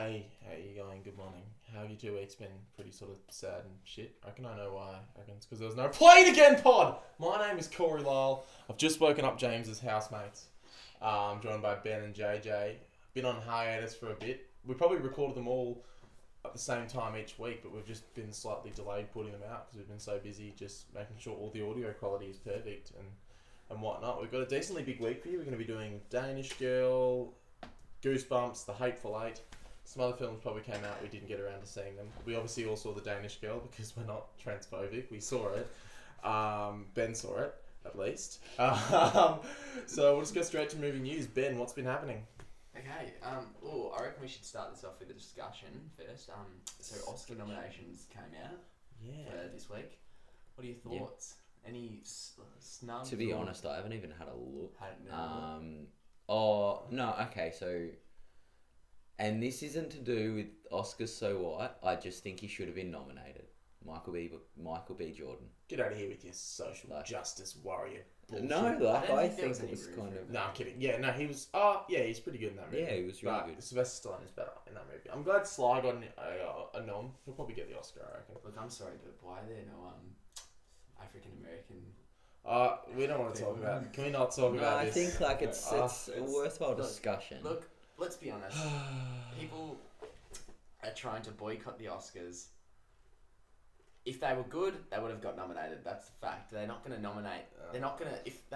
Hey, how you going? Good morning. How have your 2 weeks been? Pretty sort of sad and shit. I reckon I know why. I reckon it's because there was no Play It Again pod! My name is Corey Lyle. I've just woken up James's housemates. I'm joined by Ben and JJ. Been on hiatus for a bit. We probably recorded them all at the same time each week, but we've just been slightly delayed putting them out because we've been so busy just making sure all the audio quality is perfect and whatnot. We've got a decently big week for you. We're going to be doing Danish Girl, Goosebumps, The Hateful Eight. Some other films probably came out, we didn't get around to seeing them. We obviously all saw The Danish Girl because we're not transphobic. We saw it. Ben saw it, at least. So we'll just go straight to movie news. Ben, what's been happening? Okay, I reckon we should start this off with a discussion first. So Oscar nominations came out for this week. What are your thoughts? Any snubs? To be honest, I haven't even had a look. So... And this isn't to do with Oscars so what. I just think he should have been nominated. Michael B. Jordan. Get out of here with your social justice warrior bullshit. No, I think it was kind of... No, I'm kidding. Yeah, no, he was... he's pretty good in that movie. Yeah, he was really good. Sylvester Stallone is better in that movie. I'm glad Sly got a nom. He'll probably get the Oscar, I reckon. Look, I'm sorry, but why are there no African American... we don't want to talk about it. Can we not talk about this? I think it's a worthwhile discussion. Look, let's be honest. People are trying to boycott the Oscars. If they were good, they would have got nominated. That's the fact. They're not going to nominate. They're not going to. If the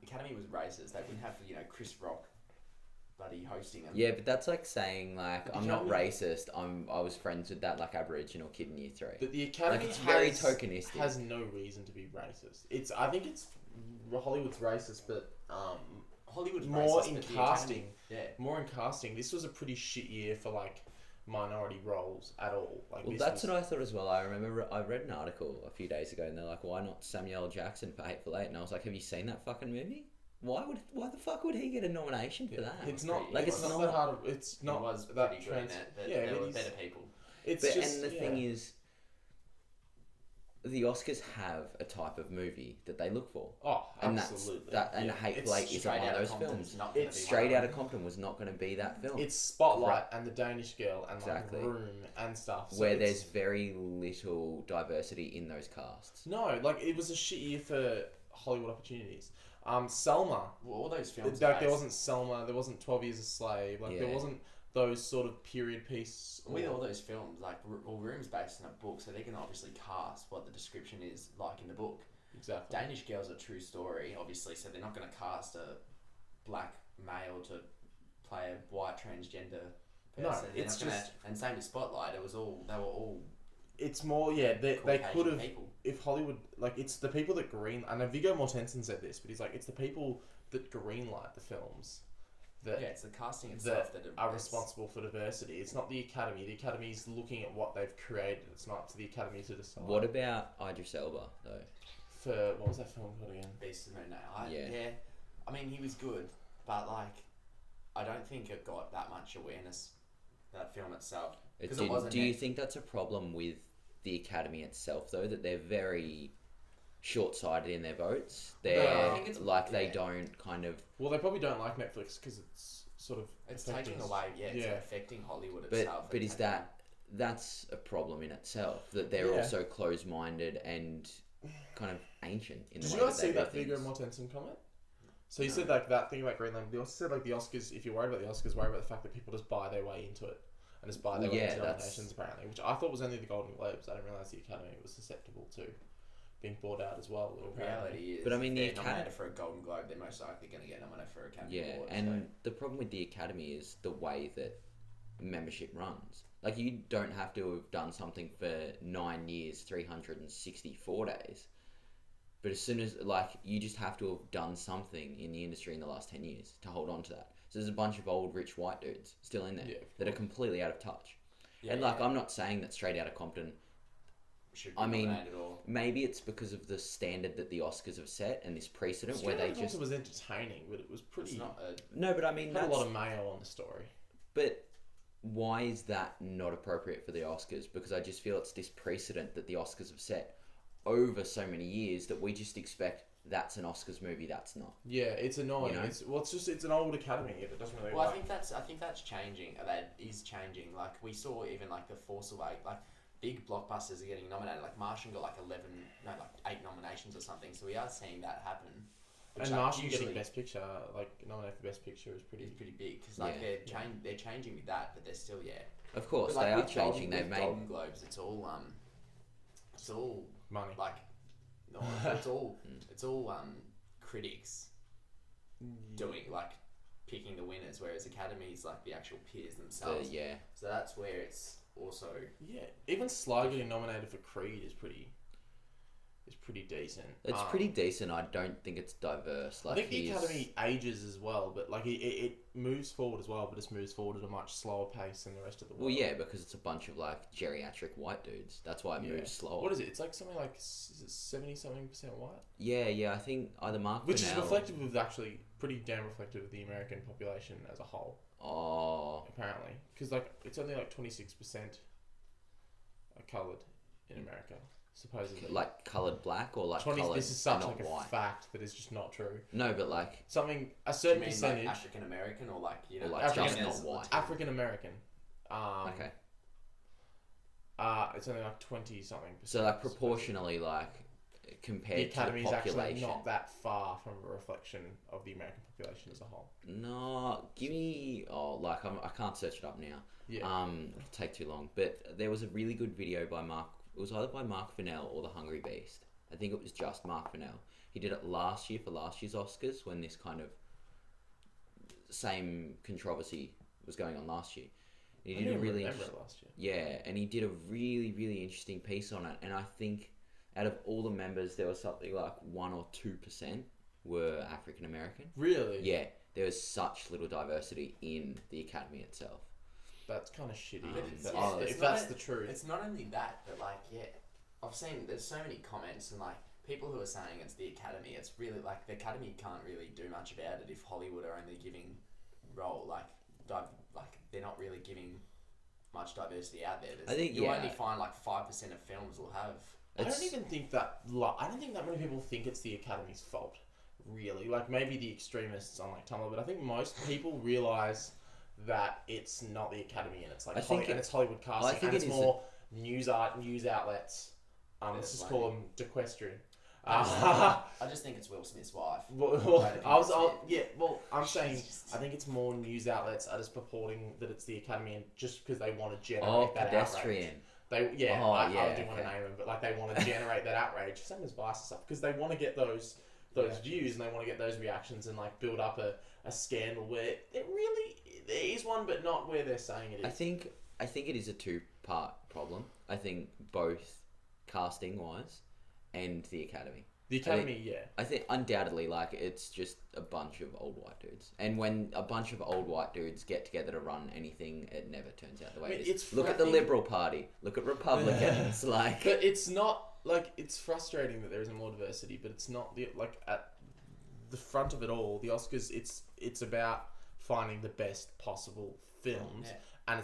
Academy was racist, they wouldn't have Chris Rock, bloody hosting them. Yeah, but that's like saying I'm not racist. I was friends with that Aboriginal kid in Year 3. But the Academy it's very tokenistic. Has no reason to be racist. I think it's Hollywood's racist, but Hollywood's more racist, in but the casting. Academy, More in casting. This was a pretty shit year for minority roles at all. Well, that's what I thought as well. I remember I read an article a few days ago, and they're like, "Why not Samuel L. Jackson for Hateful Eight?" And I was like, "Have you seen that fucking movie? Why the fuck would he get a nomination for that?" It's not it's not not that hard. It's not it was that pretty good in it, but yeah, there were better people. And the thing is, the Oscars have a type of movie that they look for. Oh, and absolutely. And Hateful Eight isn't one of those films. It's Straight Outta Compton was not going to be that film. It's Spotlight and The Danish Girl and Exactly. Room and stuff. So where there's very little diversity in those casts. No, it was a shit year for Hollywood opportunities. Selma. Well, all those films. There wasn't Selma. There wasn't 12 Years a Slave. There wasn't those sort of period piece. With all those films, Room's based on a book, so they can obviously cast what the description is like in the book. Exactly. Danish Girl's a true story, obviously, so they're not going to cast a black male to play a white transgender person. No, it's just... And same with Spotlight, they were all... It's more, they could have... People. If Hollywood... it's the people that green... I know Viggo Mortensen said this, but he's like, it's the people that greenlight the films it's the casting itself that are responsible for diversity. It's not the Academy. The Academy's looking at what they've created. It's not up to the Academy to decide. What about Idris Elba, though? For... What was that film called again? Beast of No Name. Yeah. I mean, he was good, but, I don't think it got that much awareness, that film itself. Do you think that's a problem with the Academy itself, though, that they're very short-sighted in their votes? They're they don't kind of... Well, they probably don't like Netflix because it's sort of... It's taking away, it's affecting Hollywood itself. But is that's a problem in itself, that they're also closed-minded and kind of ancient in the way that they do things? Did you guys see that Viggo Mortensen comment? So he said that thing about Greenland. They also said the Oscars, if you're worried about the Oscars, worry about the fact that people just buy their way into it. And just buy their way into nominations, apparently. Which I thought was only the Golden Globes. I didn't realise the Academy was susceptible to being bought out as well. The reality is, but I mean, they're nominated for a Golden Globe, they're most likely going to get nominated for Academy Award. And the problem with the Academy is the way that membership runs. You don't have to have done something for 9 years, 364 days. But as soon as, you just have to have done something in the industry in the last 10 years to hold on to that. So there's a bunch of old, rich white dudes still in there that are completely out of touch. I'm not saying that Straight Outta Compton... maybe it's because of the standard that the Oscars have set and this precedent where they just... It was entertaining, but it was pretty... No, but I mean... Had a lot of mayo on the story. But why is that not appropriate for the Oscars? Because I just feel it's this precedent that the Oscars have set over so many years that we just expect that's an Oscars movie. That's not. Yeah, it's annoying. You know? It's an old Academy. It doesn't really. Well, I think that's changing. That is changing. Like we saw even like The Force Awakens, like big blockbusters are getting nominated. Like Martian got like 8 nominations or something. So we are seeing that happen. And Martian getting Best Picture, like nominated for Best Picture, is pretty big because like they're changing with that, but they're still Of course, but, like, they are with changing. They've made Golden Globes. It's all money. like no, it's all critics doing like picking the winners, whereas Academy's like the actual peers themselves. So that's where it's also Even Sly getting nominated for Creed is pretty decent. It's pretty decent. I don't think it's diverse. Like I think the Academy ages as well, but like it moves forward as well, but it moves forward at a much slower pace than the rest of the world. Well, yeah, because it's a bunch of like geriatric white dudes. That's why it moves slower. What is it? It's like something like 70-something% white. Yeah. I think either Mark Which Fennell, is reflective of actually pretty damn reflective of the American population as a whole. Oh, Apparently, because like it's only like 26% are coloured in America. Supposedly, like coloured black or like 20. coloured This is such not like white. a fact that is just not true. No, but like A certain Do you mean, percentage. like African American or like Or like just not white. African American. Okay. It's only like 20-something. So like proportionally, like compared the Academy to is the actually population. not that far from a reflection of the American population as a whole. No, give me. Oh, like I can't search it up now. Yeah. It'll take too long. But there was a really good video by Mark. It was either by Mark Fennell or The Hungry Beast. I think it was just Mark Fennell. He did it last year for last year's Oscars when this kind of same controversy was going on last year. And he did a really remember it last year. Yeah, and he did a really, really interesting piece on it. And I think out of all the members, there was something like 1 or 2% were African American. Really? Yeah, there was such little diversity in the Academy itself. That's kind of shitty. But If that's the truth. It's not only that, but like I've seen there's so many comments and like people who are saying it's the Academy. It's really like the Academy can't really do much about it if Hollywood are only giving they're not really giving much diversity out there. I think you only find like 5% of films will have. I don't even think that. I don't think that many people think it's the Academy's fault. Really, like maybe the extremists on like Tumblr, but I think most people realize that it's not the Academy and it's like it's Hollywood casting and it's more news outlets. Let's just call them Dequestrian. I just think it's Will Smith's wife. I'm saying I think it's more news outlets are just purporting that it's the Academy and just because they want to generate that Pedestrian. outrage. I do want to name them, but like they want to generate that outrage. Same as Vice and stuff because they want to get those views and they want to get those reactions and like build up a scandal where there is one, but not where they're saying it is. I think it is a 2-part problem. I think both casting wise and the Academy. The Academy, I think undoubtedly, like, it's just a bunch of old white dudes. And when a bunch of old white dudes get together to run anything, it never turns out the way it is. Look at the Liberal Party. Look at Republicans. Like, but it's not like it's frustrating that there isn't more diversity. But it's not at the front of it all. The Oscars, it's about finding the best possible films, and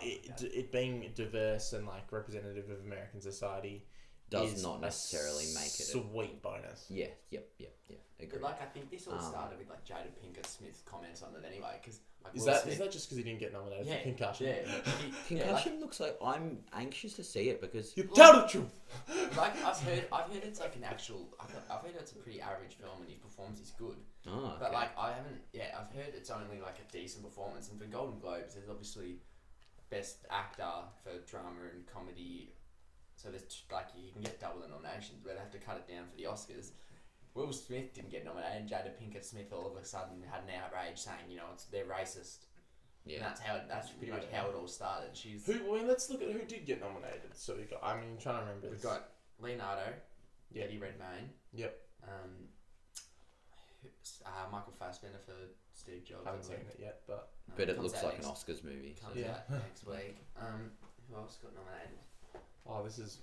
it being diverse and like representative of American society. Does not necessarily make it a sweet bonus. Yeah. Agreed. But like, I think this all started with like Jada Pinkett Smith's comments on it anyway. Because like, is that just because he didn't get nominated for Concussion? Yeah, Concussion looks like I'm anxious to see it because you tell the truth. Like I've heard it's like an actual. I've heard it's a pretty average film and his performance is good. Oh, okay. But like I haven't. Yeah, I've heard it's only like a decent performance. And for Golden Globes, there's obviously best actor for drama and comedy. So there's like you can get double the nominations, but they have to cut it down for the Oscars. Will Smith didn't get nominated, and Jada Pinkett Smith all of a sudden had an outrage saying, they're racist. Yeah. And that's pretty much how it all started. Let's look at who did get nominated. So I'm trying to remember. We've got Leonardo, Eddie Redmayne. Yep. Michael Fassbender for Steve Jobs. I haven't seen it yet, but it looks like an Oscars movie. Comes out next week. Who else got nominated? Oh, this is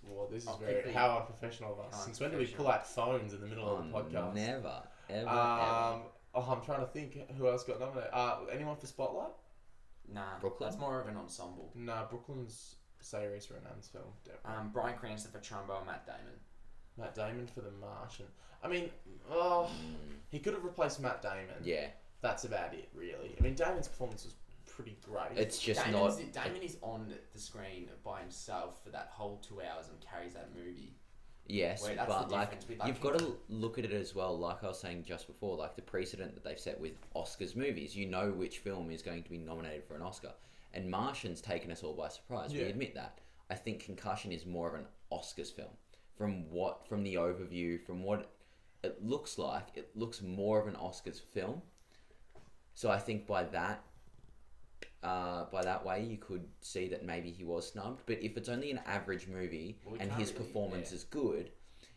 very how unprofessional of us. Since when do we pull out phones in the middle of the podcast? Never, ever. I'm trying to think who else got nominated. Anyone for Spotlight? Nah, Brooklyn. That's more of an ensemble. Nah, Brooklyn's Saoirse Ronan's film. Bryan Cranston for Trumbo and Matt Damon. Matt Damon for The Martian. I mean, oh, he could have replaced Matt Damon. Yeah. That's about it, really. I mean, Damon's performance was pretty great. It's just Damon is on the screen by himself for that whole 2 hours and carries that movie. Yes, Where that's but the like difference with, like, you've got to look at it as well. Like I was saying just before, like the precedent that they've set with Oscars movies. You know which film is going to be nominated for an Oscar, and Martian's taken us all by surprise. Yeah. We admit that. I think Concussion is more of an Oscars film. From the overview, from what it looks like, it looks more of an Oscars film. So I think by that way, you could see that maybe he was snubbed. But if it's only an average movie and his performance is good,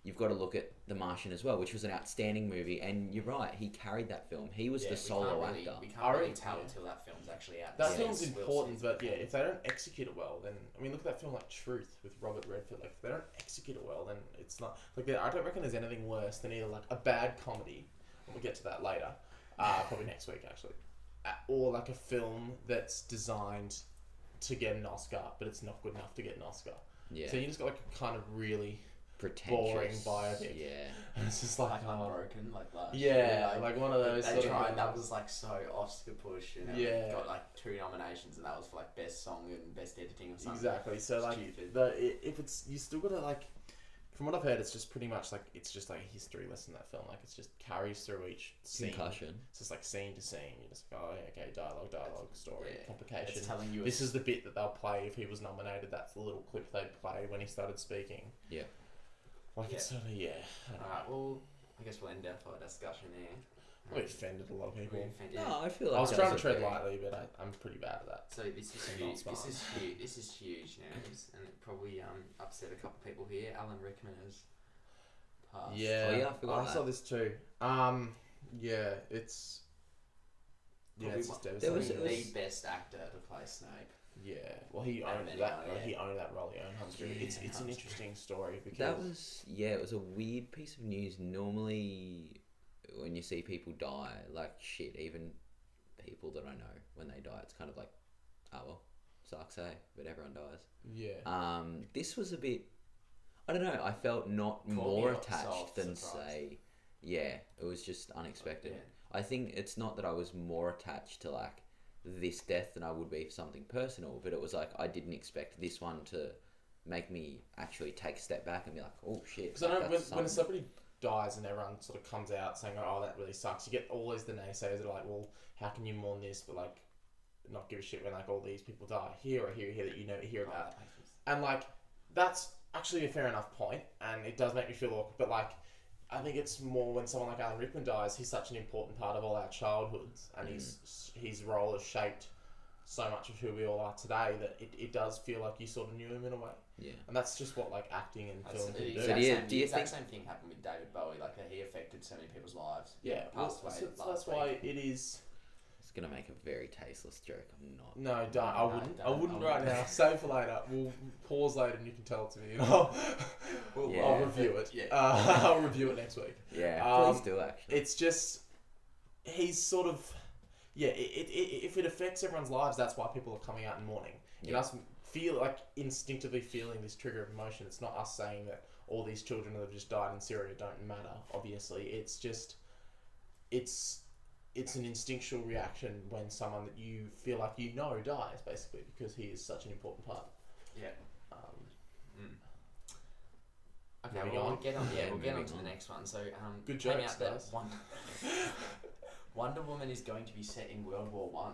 you've got to look at The Martian as well, which was an outstanding movie. And you're right, he carried that film. He was the solo actor. We can't really tell until that film's actually out. That film's important, but yeah, if they don't execute it well, then I mean, look at that film like Truth with Robert Redford. Like, if they don't execute it well, then it's not like I don't reckon there's anything worse than either like a bad comedy, and we'll get to that later, probably next week actually, or like a film that's designed to get an Oscar, but it's not good enough to get an Oscar. Yeah. So you just got like a kind of really boring Pretentious. biopic. Yeah. And it's just like Unbroken, like last yeah, year, like one of those. They sort tried. of, That was like so Oscar push. You know, Yeah. got like 2 nominations, and that was for like best song and best editing or something. exactly. So like Stupid. if it's you still gotta like. From what I've heard, it's just pretty much like it's just like a history lesson, that film. Like, it's just carries through each scene. Concussion. It's just like scene to scene. You're just like, oh, okay, dialogue, story, Yeah. complication. It's telling you This is the bit that they'll play if he was nominated. That's the little clip they'd play when he started speaking. Yeah. Like, it's sort of, yeah. Alright, well, I guess we'll end our discussion there. We offended a lot of people. No, I feel like I was that trying to a tread very- lightly, but I'm pretty bad at that. So this is Not huge. smart. This is huge news, and it probably upset a couple of people here. Alan Rickman has passed. Yeah, Oh, yeah, I forgot saw that. this too. Yeah, it's Probably it's just one- devastating. was- the best actor to play Snape. Yeah, well, he owned many that. are, Like, yeah. he owned that role. He owned Humphrey. Yeah, It's an Humphrey. interesting story because That was it was a weird piece of news. Normally, when you see people die, like shit, even people that I know when they die, it's kind of like, oh well, sucks, eh? But everyone dies. yeah. This was a bit. I don't know. I felt not Caught more me attached soft than surprise. say, yeah. It was just unexpected. Yeah. I think it's not that I was more attached to like this death than I would be for something personal, but it was like I didn't expect this one to make me actually take a step back and be like, oh shit. Because I know like, when that's a something. celebrity dies and everyone sort of comes out saying, "Oh, that really sucks," you get always the naysayers that are like, "Well, how can you mourn this, but like not give a shit when like all these people die?" Here that you never hear about, and like that's actually a fair enough point, and it does make me feel awkward. But like, I think it's more when someone like Alan Rickman dies, he's such an important part of all our childhoods, and his role has shaped so much of who we all are today that it does feel like you sort of knew him in a way. Yeah. And that's just what like acting and film can do. So do you The think- exact same thing happened with David Bowie. Like he affected so many people's lives. Yeah, well, passed away. so last that's week. why it is. It's gonna make a very tasteless joke. I'm not. No, don't. I wouldn't. I wouldn't don't. right now. Save for later. We'll pause later and you can tell it to me. And I'll Yeah. review it. Yeah. I'll review it next week. Yeah, Um, please do actually. It's just he's sort of if it affects everyone's lives, that's why people are coming out and mourning. You Yeah. must feel like instinctively feeling this trigger of emotion. It's not us saying that all these children that have just died in Syria don't matter. Obviously, it's just it's an instinctual reaction when someone that you feel like you know dies, basically, because he is such an important part. Yeah. Okay, Moving well, on. we'll get on. Yeah, we'll get on moving to the on. next one. So, Good came jokes, out that guys. Wonder Woman is going to be set in World War One,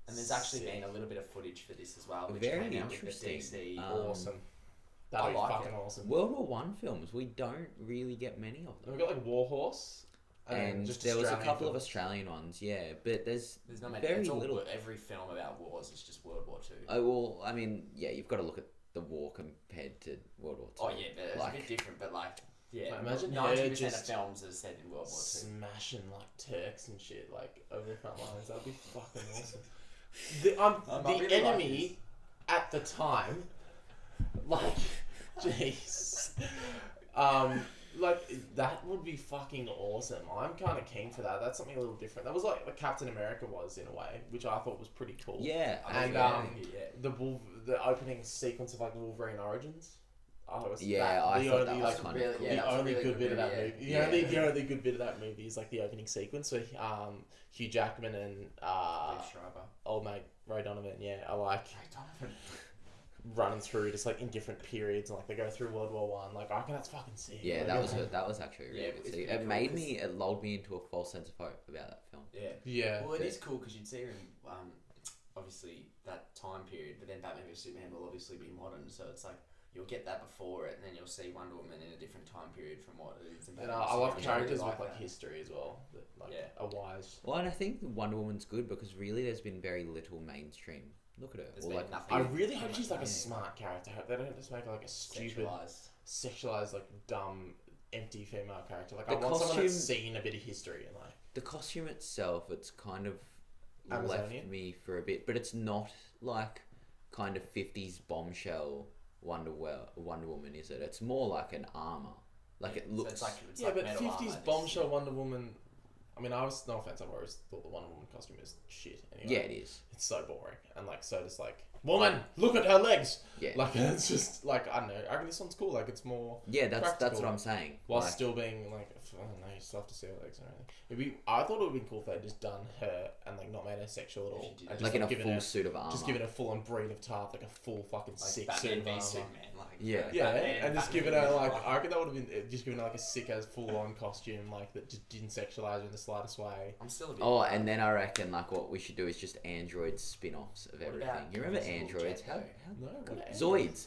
and there's actually Sick. been a little bit of footage for this as well, which Very came out with the interesting. DC. Awesome. That'd I be like fucking it. awesome. World War One films, we don't really get many of them. We've got like Warhorse, And just there was a Australian couple of films. Australian ones, yeah, but there's There's not many. very It's all, little. every film about wars is just World War Two. Oh well, I mean, yeah, you've got to look at the war compared to World War Two. Oh yeah, but it's Like- a bit different. But like, yeah, Like, imagine 90% her of just films are set in World War Two. smashing like Turks and shit like over the front lines. That'd be fucking awesome. I The really enemy at the time, like, jeez, like that would be fucking awesome. I'm kind of keen for that. That's something a little different. That was like Captain America was in a way, which I thought was pretty cool. Yeah, And yeah. the opening sequence of like Wolverine Origins, Oh, it was Yeah, that, I the thought only, that was like, kind really- of cool. yeah, the that was a only really good bit of that movie, movie. yeah. The only good bit of that movie is like the opening sequence where Hugh Jackman and Liev Schreiber. old mate Ray Donovan, are like running through just like in different periods, and like they go through World War One. Like I reckon that's fucking sick. Yeah, Like, that was actually really Yeah, good. it's See, pretty it cool made 'cause- me, it lulled me into a false sense of hope about that film. Yeah. Yeah. Well, it is cool because you'd see her in obviously that time period, but then Batman vs Superman will obviously be modern, so it's like you'll get that before it, and then you'll see Wonder Woman in a different time period from what it is in And Batman I vs love Superman. characters I really with like that. history as well. That like Yeah. are wise. Well, and I think Wonder Woman's good because really there's been very little mainstream. Look at her. There's Or been like nothing. I really hope she's like a Yeah. smart character. I hope they don't just make her like a stupid, sexualized, like dumb, empty female character. Like I The want someone that's costume- seen a bit of history and like. the costume itself, it's kind of Amazonian? left me for a bit, but it's not like kind of 50s bombshell Wonder Woman, is it? It's more like an armor. Like it looks. So it's Yeah, like but metal 50s armor, bombshell Wonder Woman. I mean, I was no offense. I've always thought the Wonder Woman costume is shit. Anyway. yeah, it is. It's so boring and like so just like woman, look at her legs. Yeah. Like it's just like I don't know. I reckon this one's cool. Like it's more Yeah, that's practical. what I'm saying. while Like, still being like I don't know. You still have to see her legs and everything. I thought it would be cool if they'd just done her and like not made her sexual at If all. she did And it. just, like in a given full her, suit of armor. just giving her full on breed of Tarth, like a full fucking like sick Batman suit of v armor. Superman, like Yeah. Yeah, Batman, and just Batman giving her v like Superman. I reckon that would have been just giving her like a sick as full on costume like that just didn't sexualize her in the slightest way. I'm still a bit. Oh, and then I reckon like what we should do is just android spin-offs of What everything. about You remember Invisible androids? Jet, How though? No, good. what are Zoids.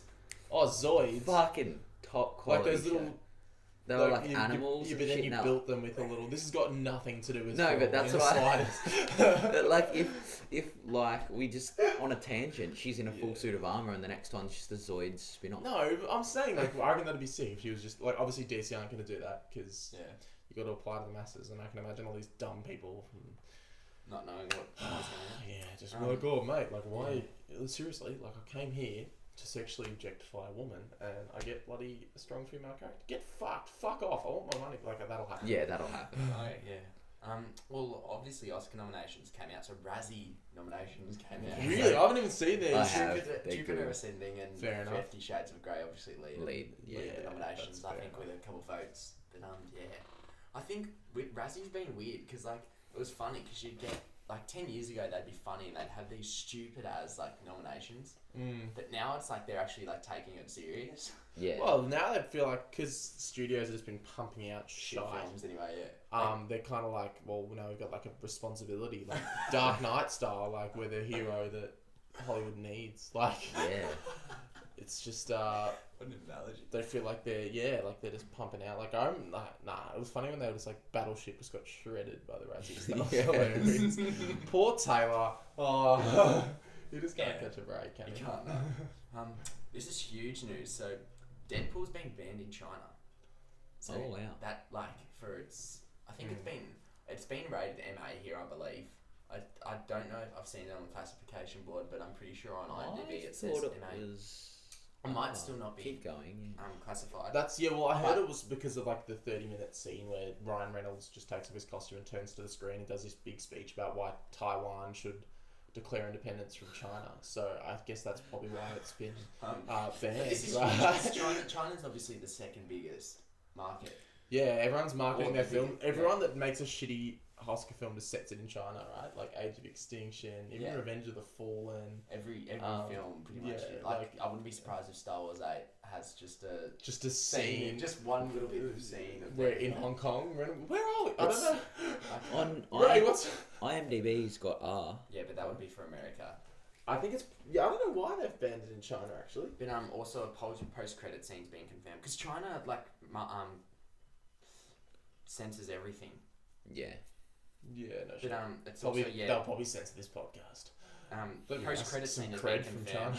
Oh, Zoids. Fucking top Like quality. those little. shit. They were like you- animals. Yeah, and but then shit. you No. built them with a little. This has got nothing to do with. No, film but that's in the what I- slightest. But like if like we just on a tangent, she's in a full Yeah. suit of armor, and the next one's just the Zoids spin-off. No, but I'm saying like I reckon that'd be sick if she was just like obviously DC aren't going to do that because Yeah, you got to apply to the masses, and I can imagine all these dumb people. not knowing what's going on. Yeah, just Um, like oh mate, like why? Seriously, like I came here to sexually objectify a woman, and I get bloody a strong female character. Get fucked, fuck off. I want my money. Like that'll happen. Yeah, that'll happen. Oh yeah. Well, obviously Oscar nominations came out, so Razzie nominations came out. Really, I haven't even seen these. I have. Jupiter, They're Jupiter good. Ascending and Fair enough. 50 Shades of Grey obviously lead Yeah. the nominations. that's I fair think enough. with a couple of votes, but I think Razzie's been weird because like it was funny because you'd get like 10 years ago they'd be funny and they'd have these stupid as like nominations, but now it's like they're actually like taking it serious. Yeah. Well, now they feel like because studios have just been pumping out Shit shit. films anyway, yeah. They're kind of like, well, now we've got like a responsibility, like Dark Knight style, like we're the hero that Hollywood needs. Like, yeah. it's just What an analogy. they feel like they're just pumping out. Like I'm nah. It was funny when they were just like Battleship just got shredded by the Razzies. That was Yeah. hilarious. Poor Taylor. Oh, he just can't Yeah. catch a break, can You he? can't. No. This is huge news. So, Deadpool's being banned in China. So Oh, wow. That like for its, I think it's been rated MA here, I believe. I don't know if I've seen it on the classification board, but I'm pretty sure on IMDb it says thought it MA. was. It might still not be Keep going. classified. That's well. I heard But- it was because of like the 30-minute scene where Ryan Reynolds just takes off his costume and turns to the screen and does this big speech about why Taiwan should declare independence from China. So I guess that's probably why it's been banned. This is right? huge. China's obviously the second biggest market. Yeah, everyone's marketing Or their the film. big- Everyone that makes a shitty Oscar film just sets it in China, right? Like Age of Extinction, even Yeah. Revenge of the Fallen. Every film pretty much. yeah, Like, like- I wouldn't be surprised if Star Wars 8 has just a Just a scene. just one little bit of scene. Of We're them. in Hong Kong. Where are we? I don't know. On Ray, what's? IMDb's got R. Yeah, but that would be for America. I think it's. Yeah, I don't know why they've banned it in China actually. But also a post credit scene's being confirmed because China censors everything. Yeah. Yeah, no But shit. it's Probably, also they'll probably censor this podcast. the post credit Some scene has cred been from confirmed China.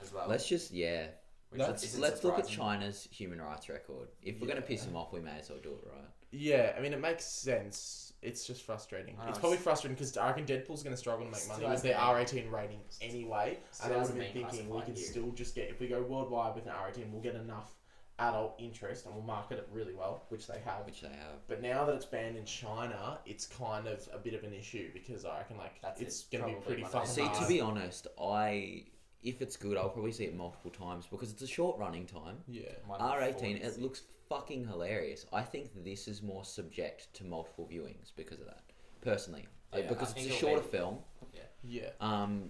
as well. Let's just which isn't let's look at surprising. China's human rights record. If we're gonna Yeah. piss them off, we may as well do it right. Yeah, I mean it makes sense. It's just frustrating. I know, It's probably frustrating because I reckon Deadpool's going to struggle to make Still money with their R18 rating anyway. Still And I would have hasn't been been thinking we classified can here. still just get, if we go worldwide with an R18, we'll get enough adult interest and we'll market it really well, which they have. Which they have. But now that it's banned in China, it's kind of a bit of an issue because I reckon like That's it's it. going to be Probably pretty one of fucking those See, hard. to be honest, I if it's good, I'll probably see it multiple times because it's a short running time. Yeah. R18, it looks fucking hilarious. I think this is more subject to multiple viewings because of that, personally. Yeah, because I it's think a it'll shorter be- film. Yeah.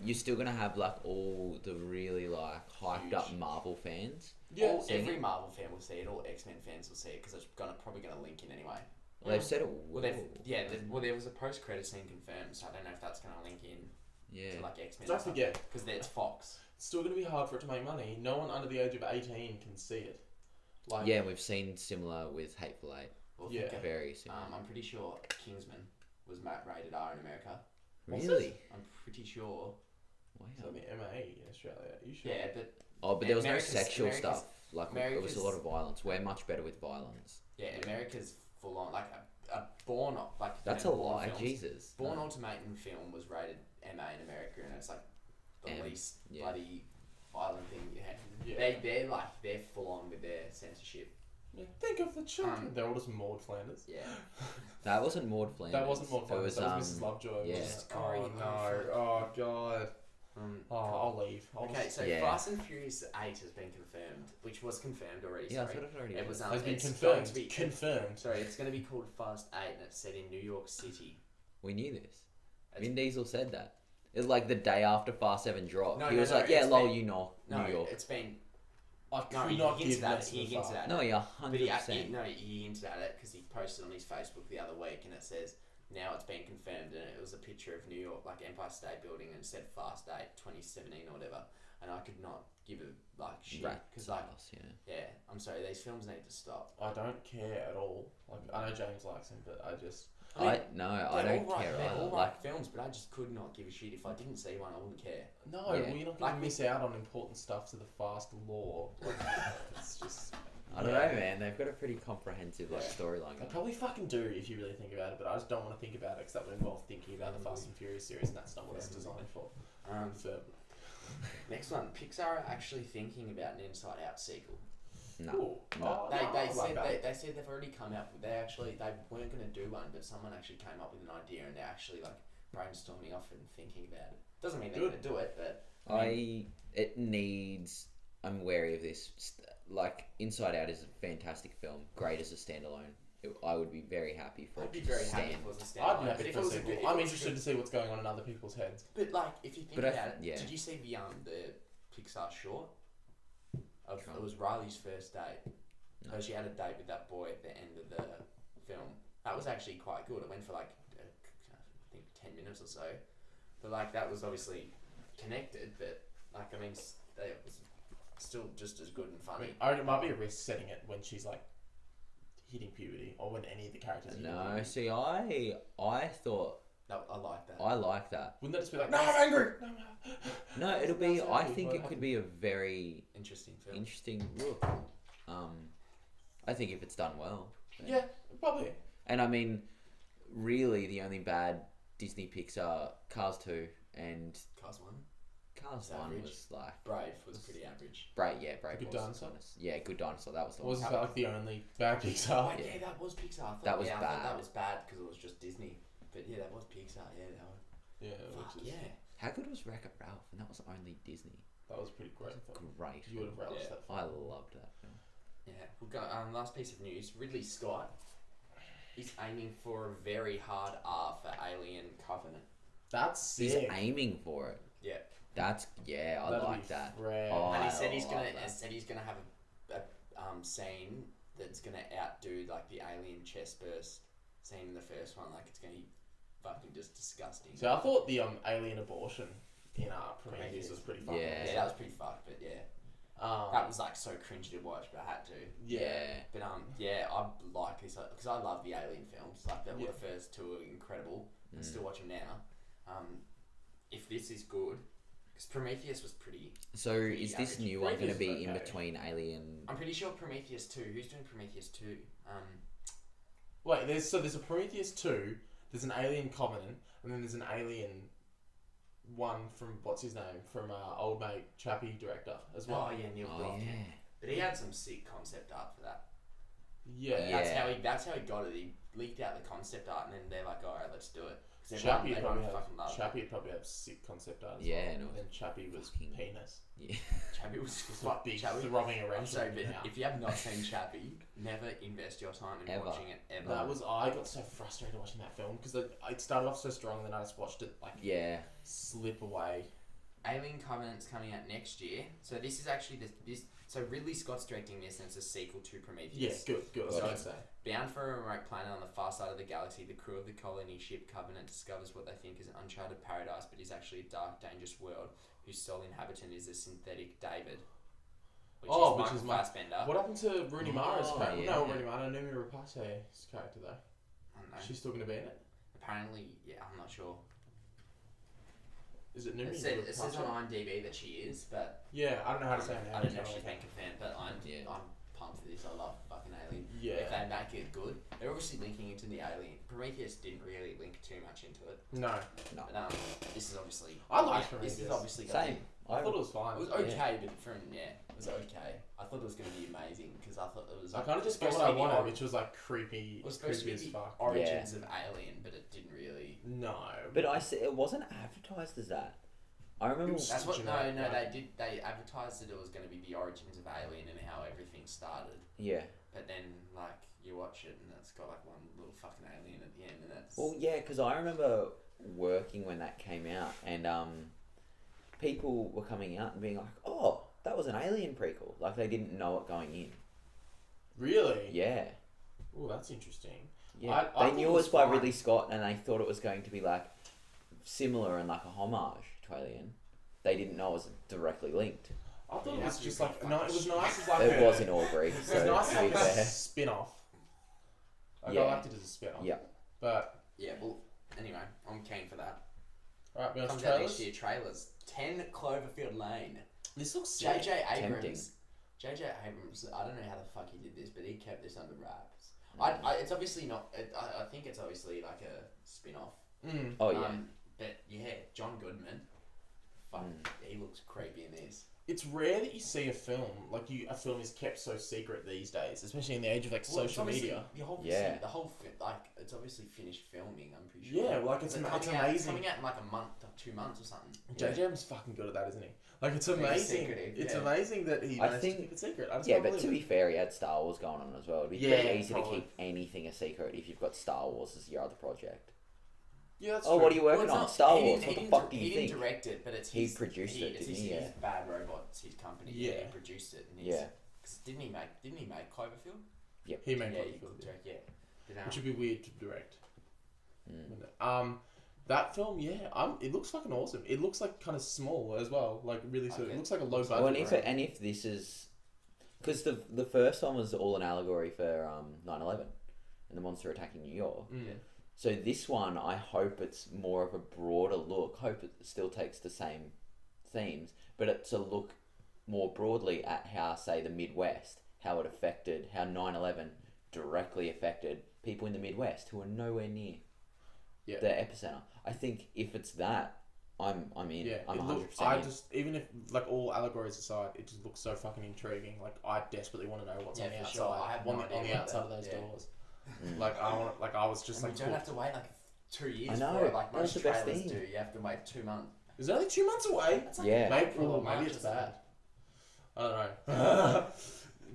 You're still gonna have like all the really like hyped up Huge. Marvel fans. Yeah. Every Marvel fan will see it. All X-Men fans will see it because it's probably gonna link in anyway. Well, they've said it. Well, there was a post-credit scene confirmed, so I don't know if that's gonna link in Yeah. to like X-Men. Don't forget, because it's Fox. it's still going to be hard for it to make money. No one under the age of 18 can see it. Like, Yeah, we've seen similar with Hateful Eight. Well, Yeah. think of- Very similar. I'm pretty sure Kingsman was rated R in America. What's Really? I'm pretty sure. Wow. So it'll be MA in Australia. Are you sure? Yeah, but Oh, but there was America's- no sexual America's- stuff. Like it was a lot of violence. We're much better with violence. yeah, America's full on like a Born like. That's you a know, Bourne lie, films. Jesus. Born No. Ultimatum film was rated MA in America, and it's like the M, least yeah. bloody violent thing you have. Yeah. They're full on with their censorship. Yeah, think of the children. They're all just Maud Flanders. Yeah. That wasn't Maud Flanders. That wasn't Maud Flanders. It That was, was Mrs. Lovejoy. yeah. Just Oh Corey. no. Oh god. Oh, I'll leave. Okay, so Yeah. Fast and Furious 8 has been confirmed, which was confirmed already. Yeah, I sorry. thought it already It was. was Has been it's confirmed. going to be Confirmed. Sorry, it's going to be called Fast 8, and it's set in New York City. We knew this. It's- Vin Diesel said that. It was like the day after Fast 7 dropped. No, he no, was no, like, yeah, it's lol, been- you know, No, New York. it's been. I No, could he not hinted give at less it. than He hinted fuck. at it. No, yeah, But he 100%. hinted at it because he posted on his Facebook the other week, and it says now it's been confirmed, and it was a picture of New York, like Empire State Building, and it said Fast 8 2017 or whatever. And I could not give it like shit because like yeah. I'm sorry, these films need to stop. I don't care at all. Like I know James likes him, but I just I mean, don't care They're either. all Like, right films, but I just could not give a shit. If I didn't see one, I wouldn't care. no. Yeah. Well, you're not Like gonna miss out on important stuff to the fast lore. Like, it's just. I don't know, man. They've got a pretty comprehensive like Yeah. storyline. They probably fucking do if you really think about it, but I just don't want to think about it because that would involve thinking about the Fast and Furious series, and that's not what it's designed for. So, Next one, Pixar are actually thinking about an Inside Out sequel. No. cool. No. Oh, They I like said that. they said they've already come up with they weren't going to do one, but someone actually came up with an idea, and they're actually like brainstorming off and thinking about it. Doesn't mean they're going to do it, but It needs. I'm wary of this. Like Inside Out is a fantastic film, great as a standalone. I would be very happy for I'd it be to very stand. happy if it was a I'd standalone. be But happy if for it a was a sequel. good, I'm interested to see what's going on in other people's heads. But like, if you think But about it, yeah. did you see the Pixar short? It Sure. was Riley's first date. No. So she had a date with that boy at the end of the film. That was actually quite good. It went for like I think 10 minutes or so. But like that was obviously connected. But like I mean, it was still just as good and I funny. mean, I reckon it might be a risk setting it when she's like hitting puberty or when any of the characters. hit No, puberty. see, I thought No, I like that. I like that. Wouldn't that just be like, no, I'm angry. No, no. No, it'll be. That's I exactly think what it could be a very Interesting film. interesting look. I think if it's done well. Yeah, probably. And I mean, really, the only bad Disney Pixar, Cars 2 and Cars 1. Cars It's 1 average. was like Brave was pretty average. Brave Good was Dinosaur? honest. Yeah, Good Dinosaur. That was the Was one. it like the only bad Oh, Pixar? yeah, that was Pixar. I thought, That was I thought bad. that was bad because it was just Disney. But yeah, that was Pixar. Yeah, that was. Yeah, Fuck which is, yeah. How good was Wreck-It Ralph? And that was only Disney. that was pretty great. That was Film. great. You would have relished Yeah. that. Film. I loved that film. Yeah, we've got last piece of news. Ridley Scott is aiming for a very hard R for Alien Covenant. That's He's sick. aiming for it. Yeah, That's I That'd like be that. rad. Oh, and he I said he's love gonna that. have a scene that's gonna outdo like the Alien chest burst scene in the first one. Like it's gonna be fucking just disgusting. So I thought the alien abortion in Prometheus was pretty fun. Yeah. Yeah, that was pretty fucked, but yeah, that was like so cringy to watch, but I had to. yeah. But yeah, I like this because I love the Alien films. Like the Yeah. first two are incredible. I still watch them now. If this is good, because Prometheus was pretty. So Pretty is this average. new one going to Prometheus be is in okay. between Alien? I'm pretty sure Prometheus 2. Who's doing Prometheus 2? Wait, there's a Prometheus 2, there's an Alien Covenant, and then there's an Alien one from what's his name from old mate Chappie director as well. Oh yeah, Neil Oh Blomkamp. yeah. But he had some sick concept art for that. Yeah. Yeah. That's how he got it. He leaked out the concept art, and then they're like, "All right, let's do it." Chappie everyone fucking loved it. Chappie probably have sick concept art. Yeah, well. and And then Chappie was fucking- penis. Yeah. Chappie was Just a fuck big Chappie. throbbing I'm erection. sorry, but Yeah. if you have not seen Chappie, never invest your time in Ever. watching it ever. I got so frustrated watching that film because it started off so strong, then I just watched it like Yeah. slip away. Alien Covenant's coming out next year, so this is actually this. So Ridley Scott's directing this, and it's a sequel to Prometheus. Yeah, good. I was So gonna it's say. bound for a remote planet on the far side of the galaxy, the crew of the colony ship Covenant discovers what they think is an uncharted paradise, but is actually a dark, dangerous world whose sole inhabitant is a synthetic David. Which is Michael Fassbender. What happened to Rooney Mara's character? yeah. No, Rooney Mara, Noomi Rapace's character though. I don't know. She's still gonna be in it. Apparently, yeah, I'm not sure. Is it Noomi? It says on IMDb that she is, but Yeah, I don't know how to say her name. I don't know if so- she's been confirmed. But I'm pumped for this. I love fucking Alien. Yeah. If they make it good, they're obviously linking into the Alien. Prometheus didn't really link too much into it, No, but this is obviously. I liked This is Prometheus. obviously gonna Same. I thought it was fine. It was okay, but it was okay. I thought it was going to be amazing because I thought it was. I kind of just got supposed what I to be wanted, the which was like creepy, It was supposed creepy to as be the fuck. origins of Alien, but it didn't really. No, But it wasn't advertised as that. I remember. was- That's what. No, generic, right? they did. They advertised that it was going to be the origins of Alien and how everything started. Yeah. But then, like, you watch it and it's got like one little fucking alien at the end, and that's. Well, yeah, because I remember working when that came out, and people were coming out and being like, "Oh, that was an Alien prequel." Like they didn't know it going in. really. Yeah. Oh, that's interesting. Yeah. I they thought knew it it was was by fine. Ridley Scott, and they thought it was going to be like similar and like a homage to Alien. They didn't know it was directly linked. I thought Yeah, it was that's just really like fun. no, it was nice as like It a, was in all Greek, It so was nice to be like a fair. spin-off. Like, Yeah. I liked it as a spin-off. Yeah. But Yeah. Well, anyway, I'm keen for that. alright, we on to Comes out trailers. next year. Trailers. 10 Cloverfield Lane. This looks sick. J.J. Tempting. Abrams. J.J. Abrams. I don't know how the fuck he did this, but he kept this under wraps. Mm. It's obviously not. I think it's obviously like a spin-off. Mm. Oh yeah. But yeah, John Goodman. Fuck, Mm. he looks creepy in this. It's rare that you see a film a film is kept so secret these days, especially in the age of like Well, it's social obviously- media. Yeah. The whole it's obviously finished filming. I'm pretty sure. Yeah, like it's coming amazing. Coming out in like a month, 2 months or something. JJ Abrams fucking good at that, isn't he? Like it's Being amazing. secretive, It's yeah. amazing that he I managed think- to keep it secret. I just Yeah, can't but believe to it. be fair, he had Star Wars going on as well. It'd be Yeah, pretty easy probably. to keep anything a secret if you've got Star Wars as your other project. Yeah, that's Oh, true. what are you working it's on? not- Star he Wars. didn't- What he the fuck didn't do dir- you He think? didn't direct it, but it's He his. produced it, it's didn't he? his Yeah. Bad Robots, his company. Yeah. He produced it. And Yeah. Cause didn't he make Cloverfield? He made Yeah, Cloverfield, direct, yeah. Did, which would be weird to direct. Mm. That film, it looks fucking awesome. It looks like kind of small as well, like really sort of. Okay. It looks like a low budget. Well, and film. if this is, because the first one was all an allegory for 9/11 and the monster attacking New York. Mm. So this one, I hope it's more of a broader look. Hope it still takes the same themes, but it's a look more broadly at how, say, the Midwest, how 9/11 directly affected people in the Midwest who are nowhere near Yeah. the epicenter. I think if it's that, I'm in. Yeah, I'm it 100% I in. just even if like all allegories aside, it just looks so fucking intriguing. Like I desperately want to know what's Yeah, on the for outside, sure. I have no on idea the what outside of that- those yeah. doors. Mm. Like I want, like I was just And like, you don't cool. have to wait like 2 years I know, for it, like that's most the best trailers thing. do. You have to wait 2 months. Is it only 2 months away? That's like Yeah. Maybe, April or maybe March it's or something. bad. I don't know.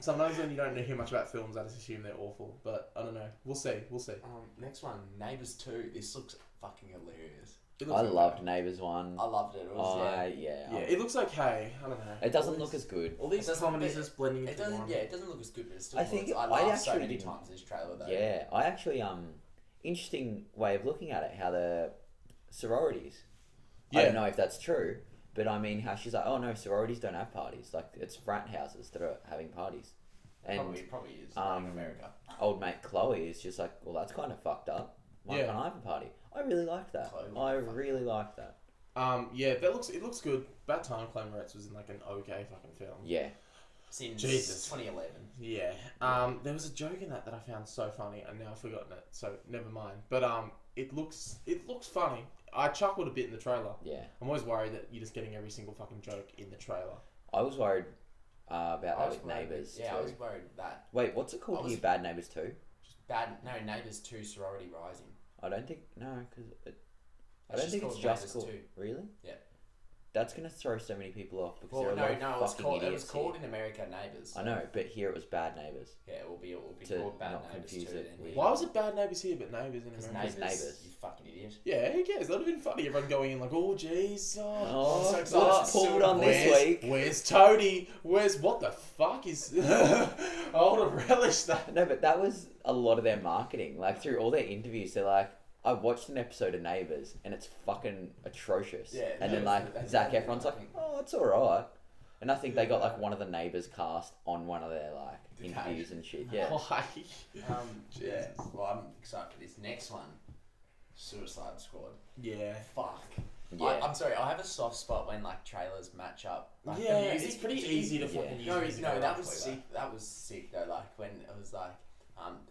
Sometimes when you don't hear much about films, I just assume they're awful. But I don't know. We'll see. We'll see. Next one, Neighbours 2. This looks fucking hilarious. It looks I okay. loved Neighbours 1. I loved it. It was Yeah, it looks okay. I don't know. It doesn't All look these- as good. All these It doesn't- comedies it- just blending It into doesn't. one. Yeah, it doesn't look as good, but it still. I think looks, I I laughed so actually many didn't- times this trailer though. Yeah, I actually interesting way of looking at it. How the sororities. I Yeah. don't know if that's true, but I mean how she's like, oh no, sororities don't have parties. Like it's frat houses that are having parties. And Probably is. um, in America. old mate Chloe is just like, well, that's kind of fucked up. Why Yeah. can't I have a party? I really liked that. Chloe would I be fucking- really liked that. Yeah, it looks good. Bad Time Clomerettes was in like an okay fucking film. Yeah. Since Jesus. 2011. Yeah. There was a joke in that I found so funny, and now I've forgotten it. So never mind. But it looks funny. I chuckled a bit in the trailer. Yeah. I'm always worried that you're just getting every single fucking joke in the trailer. I was worried about I that was with worried- Neighbours Yeah, too. I was worried that Wait, what's it I called was- here? Bad Neighbours 2? Neighbours 2 Sorority Rising. I don't think no, because I don't think it's just called. Two. Really? Yeah. That's gonna throw so many people off because Well, there are a lot no, of it was fucking called. It idiots was called here. in America Neighbours. I know, but here it was Bad Neighbours. Yeah, it will be To called Bad not Neighbours confuse too. it with- Why was it Bad Neighbours here but Neighbours in Because America? neighbours, you fucking idiot. Yeah, who cares? That'd have been funny. Everyone going in like, oh jeez, Oh, so what's excited. pulled on this Where's- week? Where's Toadie? Where's what the fuck is? I would have relished that. No, but that was a lot of their marketing. Like through all their interviews, they're like, "I watched an episode of Neighbours and it's fucking atrocious." Yeah, and no, then like that's Zac definitely Efron's like, marketing. "Oh, it's all right." And I think they got like one of the Neighbours cast on one of their like interviews and shit. Yeah. Why? Yeah. Jesus. Well, I'm excited for this next one. Suicide Squad. Yeah. Fuck. Yeah. I'm sorry. I have a soft spot when like trailers match up. Like, Yeah, the music, it's pretty easy to fucking use No, music no, that around was like sick. That was sick though. Like when it was like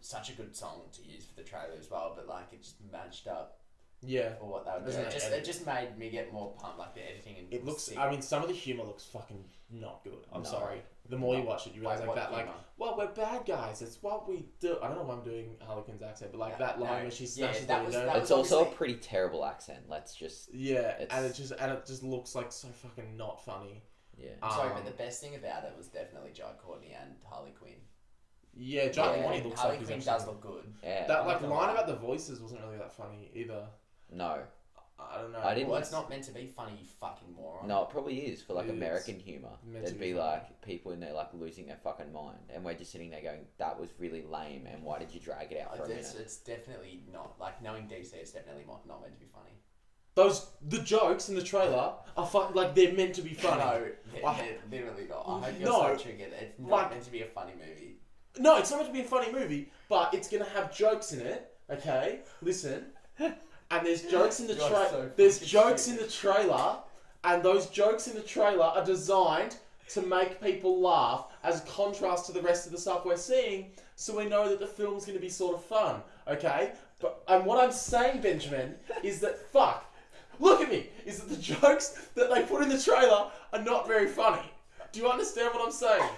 such a good song to use for the trailer as well, but like it just matched up Yeah. for what they were Doesn't doing. it It edit? just made me get more pumped. Like the editing and It looks. sick. I mean, some of the humor looks fucking not good. I'm No. sorry. The more you No. watch it, you realize Like like what that. Like, humour? well, we're bad guys. It's what we do. I don't know why I'm doing Harley Quinn's accent, but like No, that line no. where she Yeah, smashes that the was- window. that It's also a obviously- pretty terrible accent. Let's just Yeah, It's- and it just looks like so fucking not funny. yeah. I'm sorry, but Um, the best thing about it was definitely Jai Courtney and Harley Quinn. Yeah, John Yeah. Courtney looks Harley like he's Quinn actually. does look good. Yeah. That I'm like not line gonna lie. about the voices wasn't really that funny either. No. I don't know. I didn't- Well, it's not meant to be funny, you fucking moron. No, it probably is for like It is. American humor. Meant to There'd be be funny. like people in there like losing their fucking mind, and we're just sitting there going, "That was really lame." And why did you drag it out for a minute? It's definitely not. Like, knowing DC, it's definitely not meant to be funny. The jokes in the trailer are like they're meant to be funny. No, Like- they're literally not. I hope you're No. so triggered. It's not Like- meant to be a funny movie. No, it's not meant to be a funny movie, but it's gonna have jokes in it. Okay, listen. And there's jokes in the You are trailer. so There's fucking jokes in stupid. the trailer, and those jokes in the trailer are designed to make people laugh as a contrast to the rest of the stuff we're seeing, so we know that the film's gonna be sort of fun. Okay, and what I'm saying, Benjamin, is that look at me, is that the jokes that they put in the trailer are not very funny. Do you understand what I'm saying?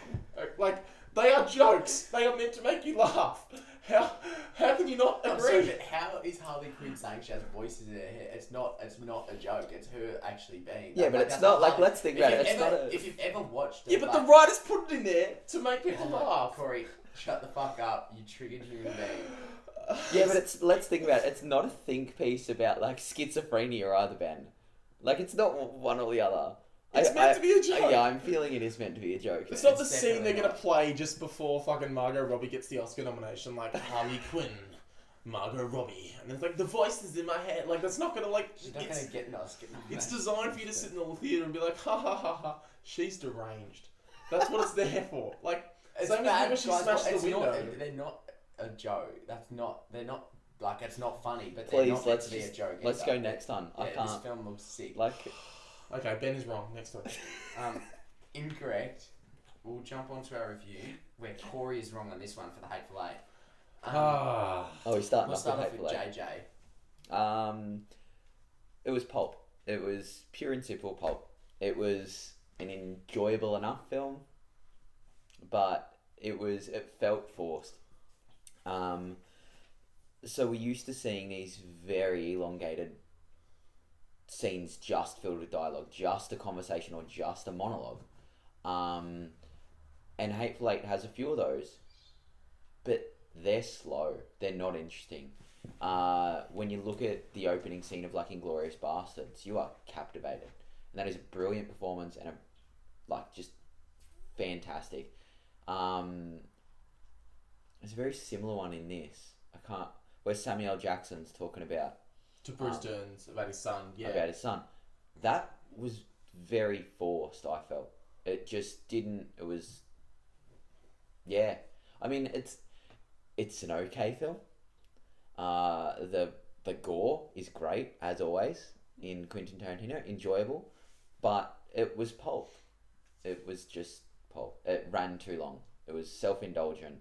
Like, they are jokes. They are meant to make you laugh. How can you not I'm sorry, agree? but how is Harley Quinn saying she has voices in her head? It's not a joke. It's her actually being. Yeah, but like, it's that's not like, Harley. let's think about it. It's not a. If you've ever watched it, Yeah, but the like, writers put it in there to make people oh, laugh. Corey, shut the fuck up. You triggered human being. Yeah, but it's let's think about it. It's not a think piece about like schizophrenia or either, Ben. Like it's not one or the other. It's meant to be a joke. Yeah, I'm feeling it is meant to be a joke. It's not It's the scene they're definitely gonna not. play just before fucking Margot Robbie gets the Oscar nomination, like Harley Quinn, Margot Robbie, and it's like the voices in my head. Like that's not gonna like. She's not It's, gonna get an Oscar. it's designed for you to sit in the theater and be like, ha ha ha ha. She's deranged. That's what it's there for. Like It's same as bad, when she guys, smashed but the window. they're not a joke. That's not. They're not. Like, it's not funny, but Please, they're not meant let's to be a just- joke. Let's either. go next on. I Yeah, this can't. film looks sick. Like, Okay, Ben is wrong. Next one. Incorrect. We'll jump onto our review where Corey is wrong on this one for the Hateful Eight. Ah. oh, we're starting We'll off start with off with Hateful Eight. JJ. It was pulp. It was pure and simple pulp. It was an enjoyable enough film, but it felt forced. So we're used to seeing these very elongated scenes just filled with dialogue, just a conversation or just a monologue. And Hateful Eight has a few of those, but they're slow. They're not interesting. When you look at the opening scene of like Inglourious Bastards, you are captivated, and that is a brilliant performance and just fantastic. There's a very similar one in this. Where Samuel L. Jackson's talking about To Bruce Dern's about his son. Yeah. about his son. That was very forced, I felt. It just didn't. It was. Yeah, I mean it's an okay film. The gore is great as always in Quentin Tarantino, enjoyable, but it was pulp. It was just pulp. It ran too long. It was self-indulgent.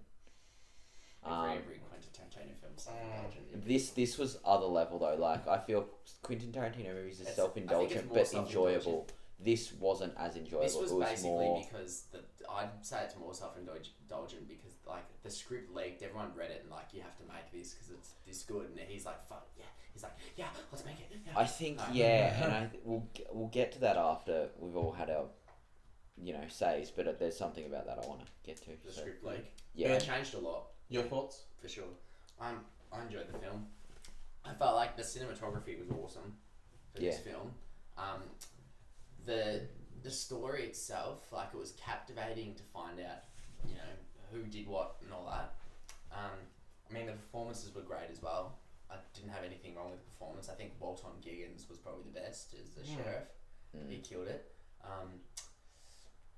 Every Quentin Tarantino film is self-indulgent. This was other level though. Like I feel Quentin Tarantino movies are I think self-indulgent it's more but self-indulgent. enjoyable. this wasn't as enjoyable. This was it was basically more. because I'd say it's more self-indulgent because like the script leaked, everyone read it and like you have to make this because it's this good, and he's like fuck yeah, he's like yeah, let's make it. Yeah. I think and we'll get to that after we've all had our says, but there's something about that I want to get to. The script leak. Yeah. It changed a lot. Your thoughts? For sure. I enjoyed the film. I felt like the cinematography was awesome for this film. The story itself, like it was captivating to find out, who did what and all that. I mean, the performances were great as well. I didn't have anything wrong with the performance. I think Walton Giggins was probably the best as the sheriff. He killed it.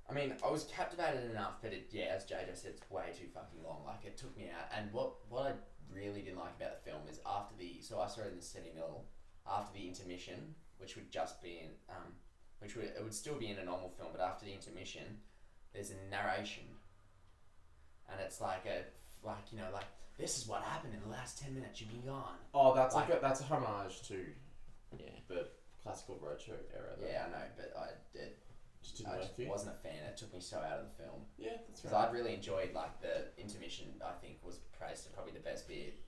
I mean, I was captivated enough, but as JJ said, it's way too fucking long. Like, it took me out. And what I really didn't like about the film is so I saw it in the cinema after the intermission, which would just be in, it would still be in a normal film, but after the intermission, there's a narration. And it's like this is what happened in the last 10 minutes, you've been gone. Oh, that's that's a homage to the classical roadshow era. Yeah, I know, but I wasn't a fan. It took me so out of the film. Yeah, that's right. Because I really enjoyed the intermission. I think was praised as probably the best bit.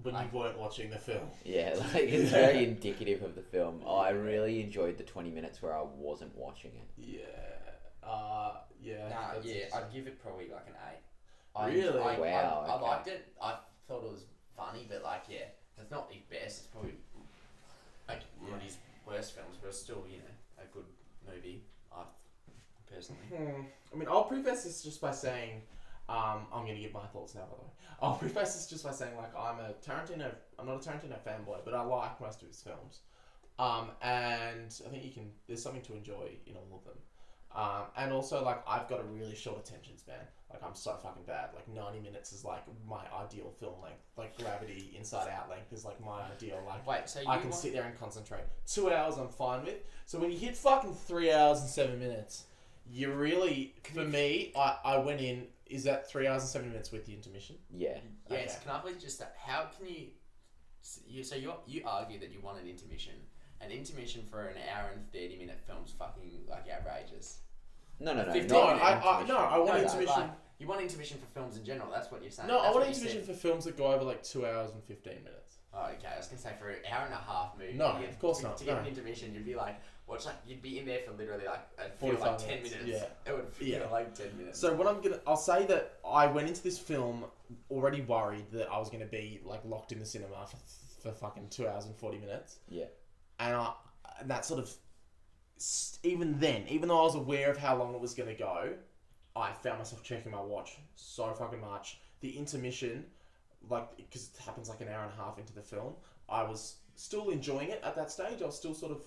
When you weren't watching the film. Yeah, it's very indicative of the film. I really enjoyed the 20 minutes where I wasn't watching it. Yeah. I'd give it probably like an 8. Really? Wow. I liked it. I thought it was funny, but it's not his best. It's probably one of his worst films, but it's still a good movie. Personally. I mean, I'll preface this just by saying, I'm going to give my thoughts now, by the way. I'll preface this just by saying, I'm not a Tarantino fanboy, but I like most of his films. And I think there's something to enjoy in all of them. And also, I've got a really short attention span. I'm so fucking bad. 90 minutes is, my ideal film length. Gravity, Inside Out length is, my ideal. Wait, so I can sit there and concentrate. 2 hours I'm fine with. So when you hit fucking 3 hours and 7 minutes, you really, for me, I went in, is that 3 hours and 7 minutes with the intermission? Yeah. Yes, can I please just, how can you argue that you want an intermission. An intermission for an hour and 30-minute film's fucking, outrageous. No. I want intermission. You want intermission for films in general, that's what you're saying. No, that's I want intermission for films that go over 2 hours and 15 minutes. Oh, okay. I was going to say for an hour and a half movie. No, of course not. To get an intermission, you'd be you'd be in there for literally 10 minutes. Yeah. It would feel 10 minutes. So I'll say that I went into this film already worried that I was going to be locked in the cinema for fucking 2 hours and 40 minutes. Yeah. And that sort of, even then, even though I was aware of how long it was going to go, I found myself checking my watch so fucking much. The intermission, because it happens an hour and a half into the film, I was still enjoying it at that stage. I was still sort of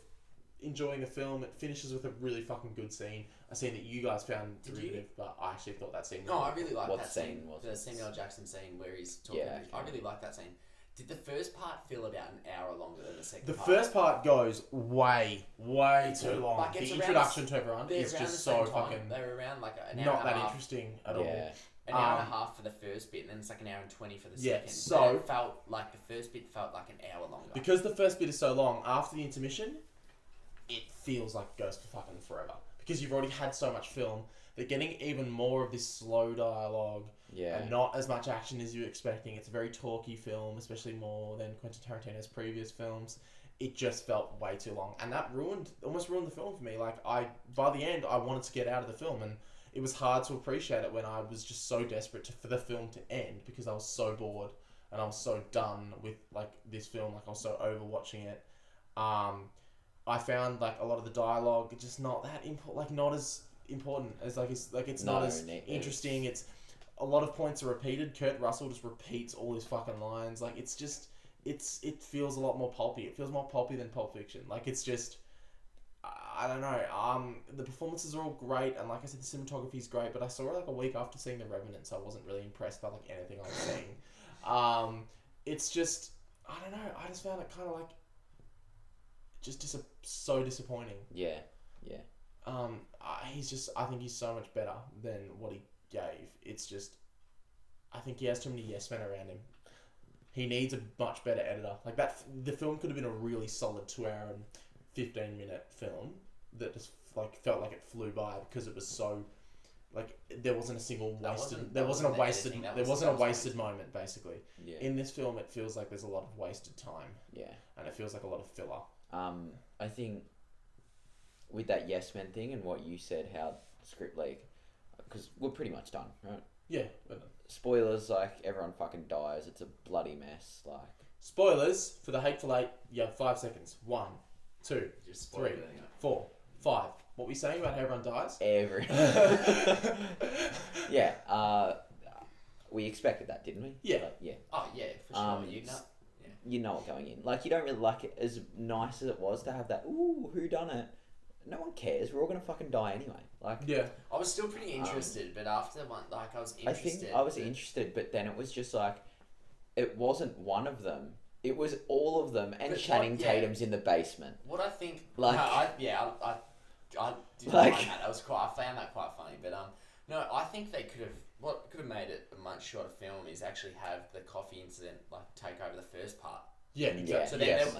enjoying the film. It finishes with a really fucking good scene. A scene that you guys found derivative, but I actually thought that scene was I really liked that scene. The Samuel L. Jackson scene where he's talking. Yeah, I really liked that scene. Did the first part feel about an hour longer than the second The part? first part goes way too long. The introduction to everyone is just so fucking... They're around an hour not and a that half. interesting at all. An hour and a half for the first bit, and then it's an hour and 20 for the second. So... But it felt the first bit felt like an hour longer. Because the first bit is so long, after the intermission, it feels like it goes for fucking forever. Because you've already had so much film, that getting even more of this slow dialogue... and not as much action as you're expecting. It's a very talky film, especially more than Quentin Tarantino's previous films. It just felt way too long, and that almost ruined the film for me. By the end, I wanted to get out of the film, and it was hard to appreciate it when I was just so desperate for the film to end because I was so bored and I was so done with this film. I was so over watching it. I found a lot of the dialogue just not that important. Not as important as it's not as interesting. It's a lot of points are repeated. Kurt Russell just repeats all his fucking lines. It feels a lot more pulpy. It feels more pulpy than Pulp Fiction. It's just, I don't know. The performances are all great, and like I said, the cinematography is great. But I saw it a week after seeing The Revenant, so I wasn't really impressed by anything I was seeing. It's just, I don't know. I just found it kind of so disappointing. Yeah. I think he's so much better than what he gave. It's just, I think he has too many yes men around him. He needs a much better editor. The film could have been a really solid 2 hour and 15 minute film that just like felt like it flew by because it was so like there wasn't a single There wasn't a wasted moment basically. Yeah. In this film, it feels like there's a lot of wasted time. Yeah. And it feels like a lot of filler. I think with that Yes Men thing and what you said, how script leak, because we're pretty much done, right? Yeah. Spoilers, like everyone fucking dies. It's a bloody mess. Like Spoilers for the Hateful Eight. You have 5 seconds. 1, 2, Just 3, 4, 5. What were you saying about how everyone dies? Yeah. We expected that, didn't we? Yeah. Like, yeah. Oh yeah, for sure. You know it going in. Like you don't really like it. As nice as it was to have that. Ooh, who done it? No one cares. We're all gonna fucking die anyway. Like Yeah. I was still pretty interested, but after one, like I was interested. I was interested, but then it was just like, it wasn't one of them. It was all of them, and But Channing Tatum's in the basement. What I think, Like- no, I didn't Like- mind that. I found that quite funny. But no, I think they could have. What could have made it a much shorter film is actually have the coffee incident like take over the first part. Yeah, exactly. So then Yes.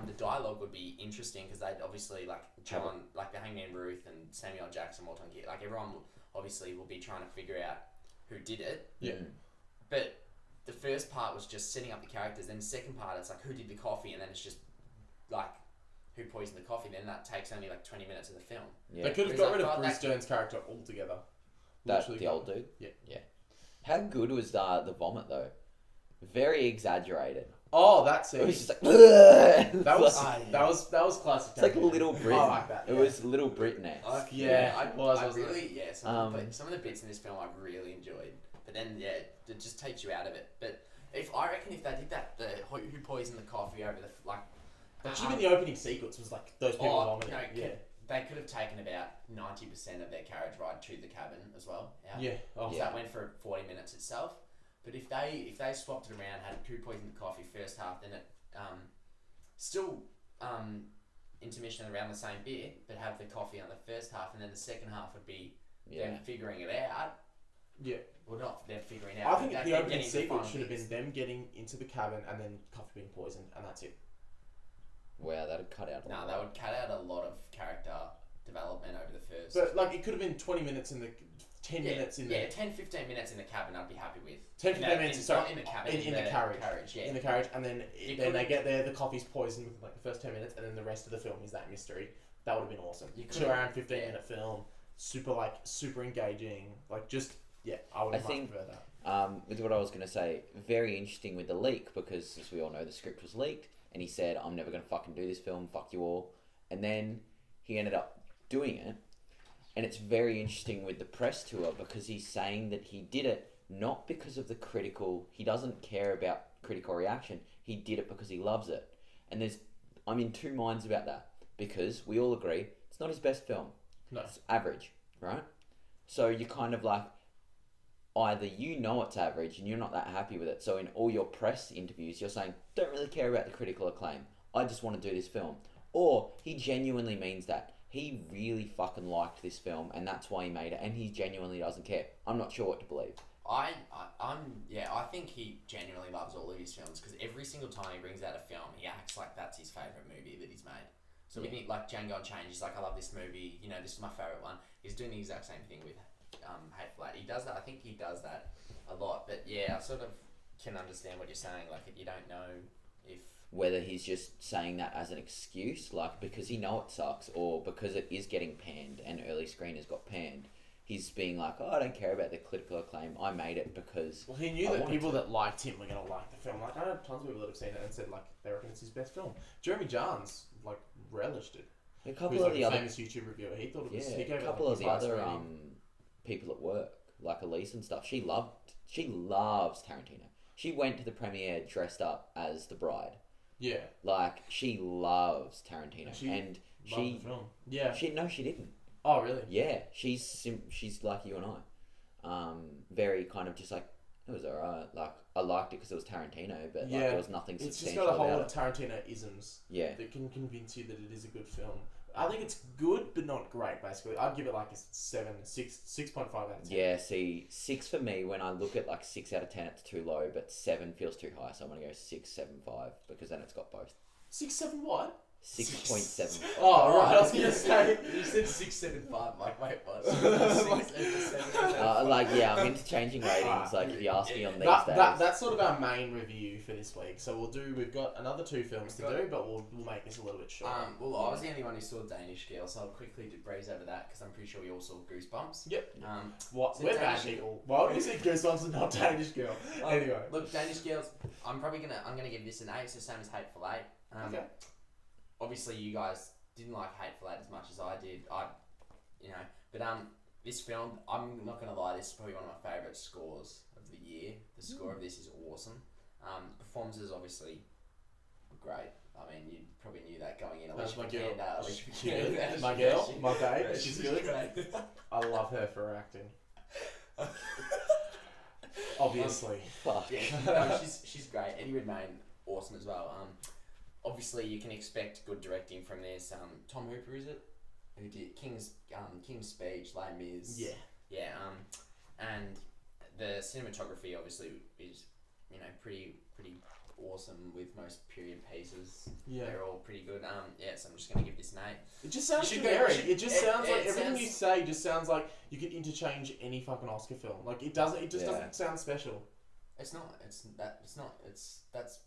the dialogue would be interesting because they'd obviously like John, like the Hangman Ruth and Samuel Jackson, Walton Gear, like everyone obviously will be trying to figure out who did it. Yeah. But the first part was just setting up the characters. Then the second part, it's like who did the coffee, and then it's just like who poisoned the coffee. Then that takes only like 20 minutes of the film. Yeah. They could have Because got I rid of thought Bruce that- Dern's character altogether. That Literally the got- old dude. Yeah. Yeah. How good was the vomit though? Very exaggerated. Oh, that scene. It was just like That was Like- that was classic. It's like Tarantino. Little Britain. I like that. It was Little Britain. Yeah, I it was, I wasn't really, yeah. Some of Um, the bits in this film I really enjoyed, but then yeah, it just takes you out of it. But if I reckon if they did that, the who poisoned the coffee over the like, That should have been the opening sequence. Was like those people vomiting. no, Yeah. they could have taken about 90% of their carriage ride to the cabin as well. Yeah. Oh. So that went for 40 minutes itself. But if they swapped it around, had who poisoned the coffee first half, then it still intermission around the same bit, but have the coffee on the first half, and then the second half would be them figuring it out. Yeah. Well, not them figuring it out. I think but the them opening getting the sequence final should have been bits. them getting into the cabin and then coffee being poisoned, and that's it. Wow, that'd cut out. No, that would cut out a lot of character development over the first. But like, it could have been 20 minutes in the 10 minutes in the 10-15 minutes in the cabin, I'd be happy with. 10-15 minutes. Sorry, not in the cabin, in the carriage. yeah. In the carriage, and then You then they could've- get there. The coffee's poisoned within like the first 10 minutes, and then the rest of the film is that mystery. That would have been awesome. You 2 could've- hour and 15-minute yeah. film, super engaging. Like just I would I have much think- preferred that. With what I was going to say, very interesting with the leak because, as we all know, the script was leaked, and he said, "I'm never going to fucking do this film. Fuck you all." And then he ended up doing it, and it's very interesting with the press tour because he's saying that he did it not because of the critical. He doesn't care about critical reaction. He did it because he loves it, and I'm in two minds about that because we all agree it's not his best film. No. It's average, right? So you're kind of like, either you know it's average and you're not that happy with it, so in all your press interviews you're saying, don't really care about the critical acclaim, I just want to do this film. Or he genuinely means that. He really fucking liked this film and that's why he made it, and he genuinely doesn't care. I'm not sure what to believe. I think he genuinely loves all of his films because every single time he brings out a film, he acts like that's his favourite movie that he's made. So we think like Django Unchained, he's like, I love this movie, this is my favourite one. He's doing the exact same thing with Hateful Eight. He does that. I think he does that a lot. But yeah, I sort of can understand what you're saying. Like, you don't know if Whether he's just saying that as an excuse, like because he know it sucks, or because it is getting panned and early screeners got panned, he's being like, oh, I don't care about the critical acclaim. I made it because Well, he knew I that wanted people to. that liked him were gonna like the film. Like, I know tons of people that have seen it and said like they reckon it's his best film. Jeremy Jahns like relished it. A Who's couple like of the a other famous YouTube reviewer. He thought it was. Yeah, he gave a it, couple like, of his the highest other rating. people at work, like Elise and stuff. She loves Tarantino. She went to the premiere dressed up as the bride. Yeah. Like she loves Tarantino, She and Loved the film. Yeah. she didn't. Oh really? Yeah, she's like you and I, very kind of just like it was alright. Like I liked it because it was Tarantino, but like, Yeah. there was nothing It's just substantial got a whole lot about of it. Tarantino isms Yeah, that can convince you that it is a good film. I think it's good, but not great. Basically, I'd give it like a 6.5 out of 10. yeah. See, 6 for me. When I look at like 6 out of 10, it's too low, but 7 feels too high. So I'm gonna go 6, 7, 5 because then it's got both. 6, 7 what? 6.7. Oh, right. I was gonna say. You said 6.75. Like, wait, what? Like- 6.7. Yeah, I'm interchanging ratings. Like, if you ask me on these days. That's sort of our main review for this week. So we've got another 2 films to do, but we'll make this a little bit shorter. Well, I was the only one who saw Danish Girl, so I'll quickly breeze over that because I'm pretty sure we all saw Goosebumps. Yep. So We're bad Danish- people. Why would you say Goosebumps and not Danish Girl? Anyway. Look, Danish Girls. I'm gonna give this an 8. It's the same as Hateful Eight. Okay. Obviously, you guys didn't like Hateful Eight as much as I did. But this film, I'm not gonna lie, this is probably one of my favourite scores of the year. The score of this is awesome. Performances obviously great. I mean, you probably knew that going in. That's my girl. Alicia She Vikander. good. My girl, my babe, Yeah, she's good. great. I love her for her acting. Obviously. Fuck. Yeah, no, she's great. Eddie Redmayne, awesome as well. Obviously you can expect good directing from this. Tom Hooper, is it? Who did King's Speech, Les Mis. Yeah. Yeah. And the cinematography obviously is, pretty awesome with most period pieces. Yeah. They're all pretty good. So I'm just gonna give this an 8. It just sounds You should generic. go- It just sounds like it everything sounds- you say just sounds like you could interchange any fucking Oscar film. Like it doesn't. It just Yeah. doesn't sound special. It's not. That's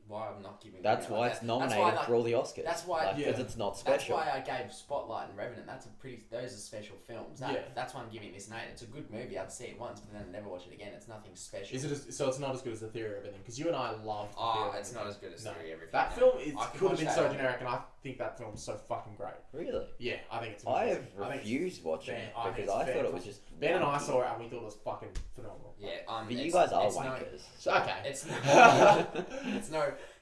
why I'm not giving. That's it why that. it's nominated That's why, like, for all the Oscars. that's why- Because Yeah. it's not That's special. why I gave Spotlight and Revenant. Those are special films. Yeah. That's why I'm giving this an 8. It's a good movie. I'd see it once, but then I'd never watch it again. It's nothing special. Is it? So it's not as good as The Theory of Everything because you and I love. Oh, it's not as good as No. Theory of Everything. That no. film I could can have watch been that so all- generic, and I think that film's so fucking great. Really? Yeah, I think it's. I amazing. have I think it's- refused watching Ben- it I think because it's I thought it fantastic. was just. Ben and I wanky. saw it and we thought it was fucking phenomenal. Yeah. But you guys are it's no- wankers. So, okay.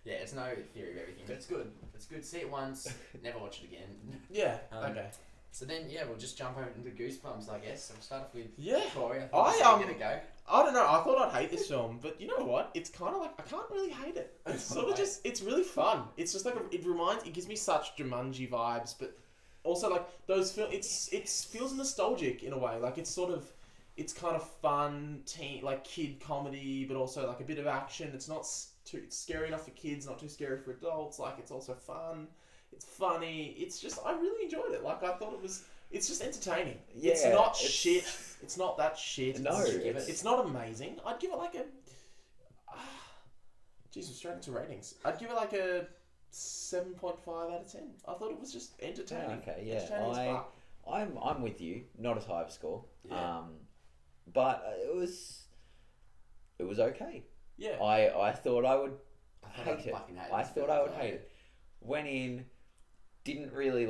It's no Theory of Everything, but it's good. It's good. See it once, never watch it again. Yeah. Um, Okay. So then, we'll just jump over into Goosebumps, I guess. I'll start off with Yeah. Corey. I, gonna go. I don't know. I thought I'd hate this film, but you know what? It's kind of like I can't really hate it. It's sort of just. It's really fun. It's just like it gives me such Jumanji vibes, but also like those film. It feels nostalgic in a way. Like it's kind of fun, kid comedy, but also like a bit of action. It's not it's scary enough for kids, not too scary for adults. Like it's also fun. It's funny. It's just I really enjoyed it. Like I thought it was. It's just entertaining. Yeah, it's not shit. It's not that shit. No, It's not amazing. I'd give it like a. Jesus, straight into ratings. I'd give it like a 7.5 out of 10. I thought it was just entertaining. Okay, yeah. Entertaining as fuck. I'm with you. Not as high of a score. Yeah. But it was okay. Yeah. I thought I would I hate it. fucking hate I this thought film, I would so- hate it. Went in, didn't really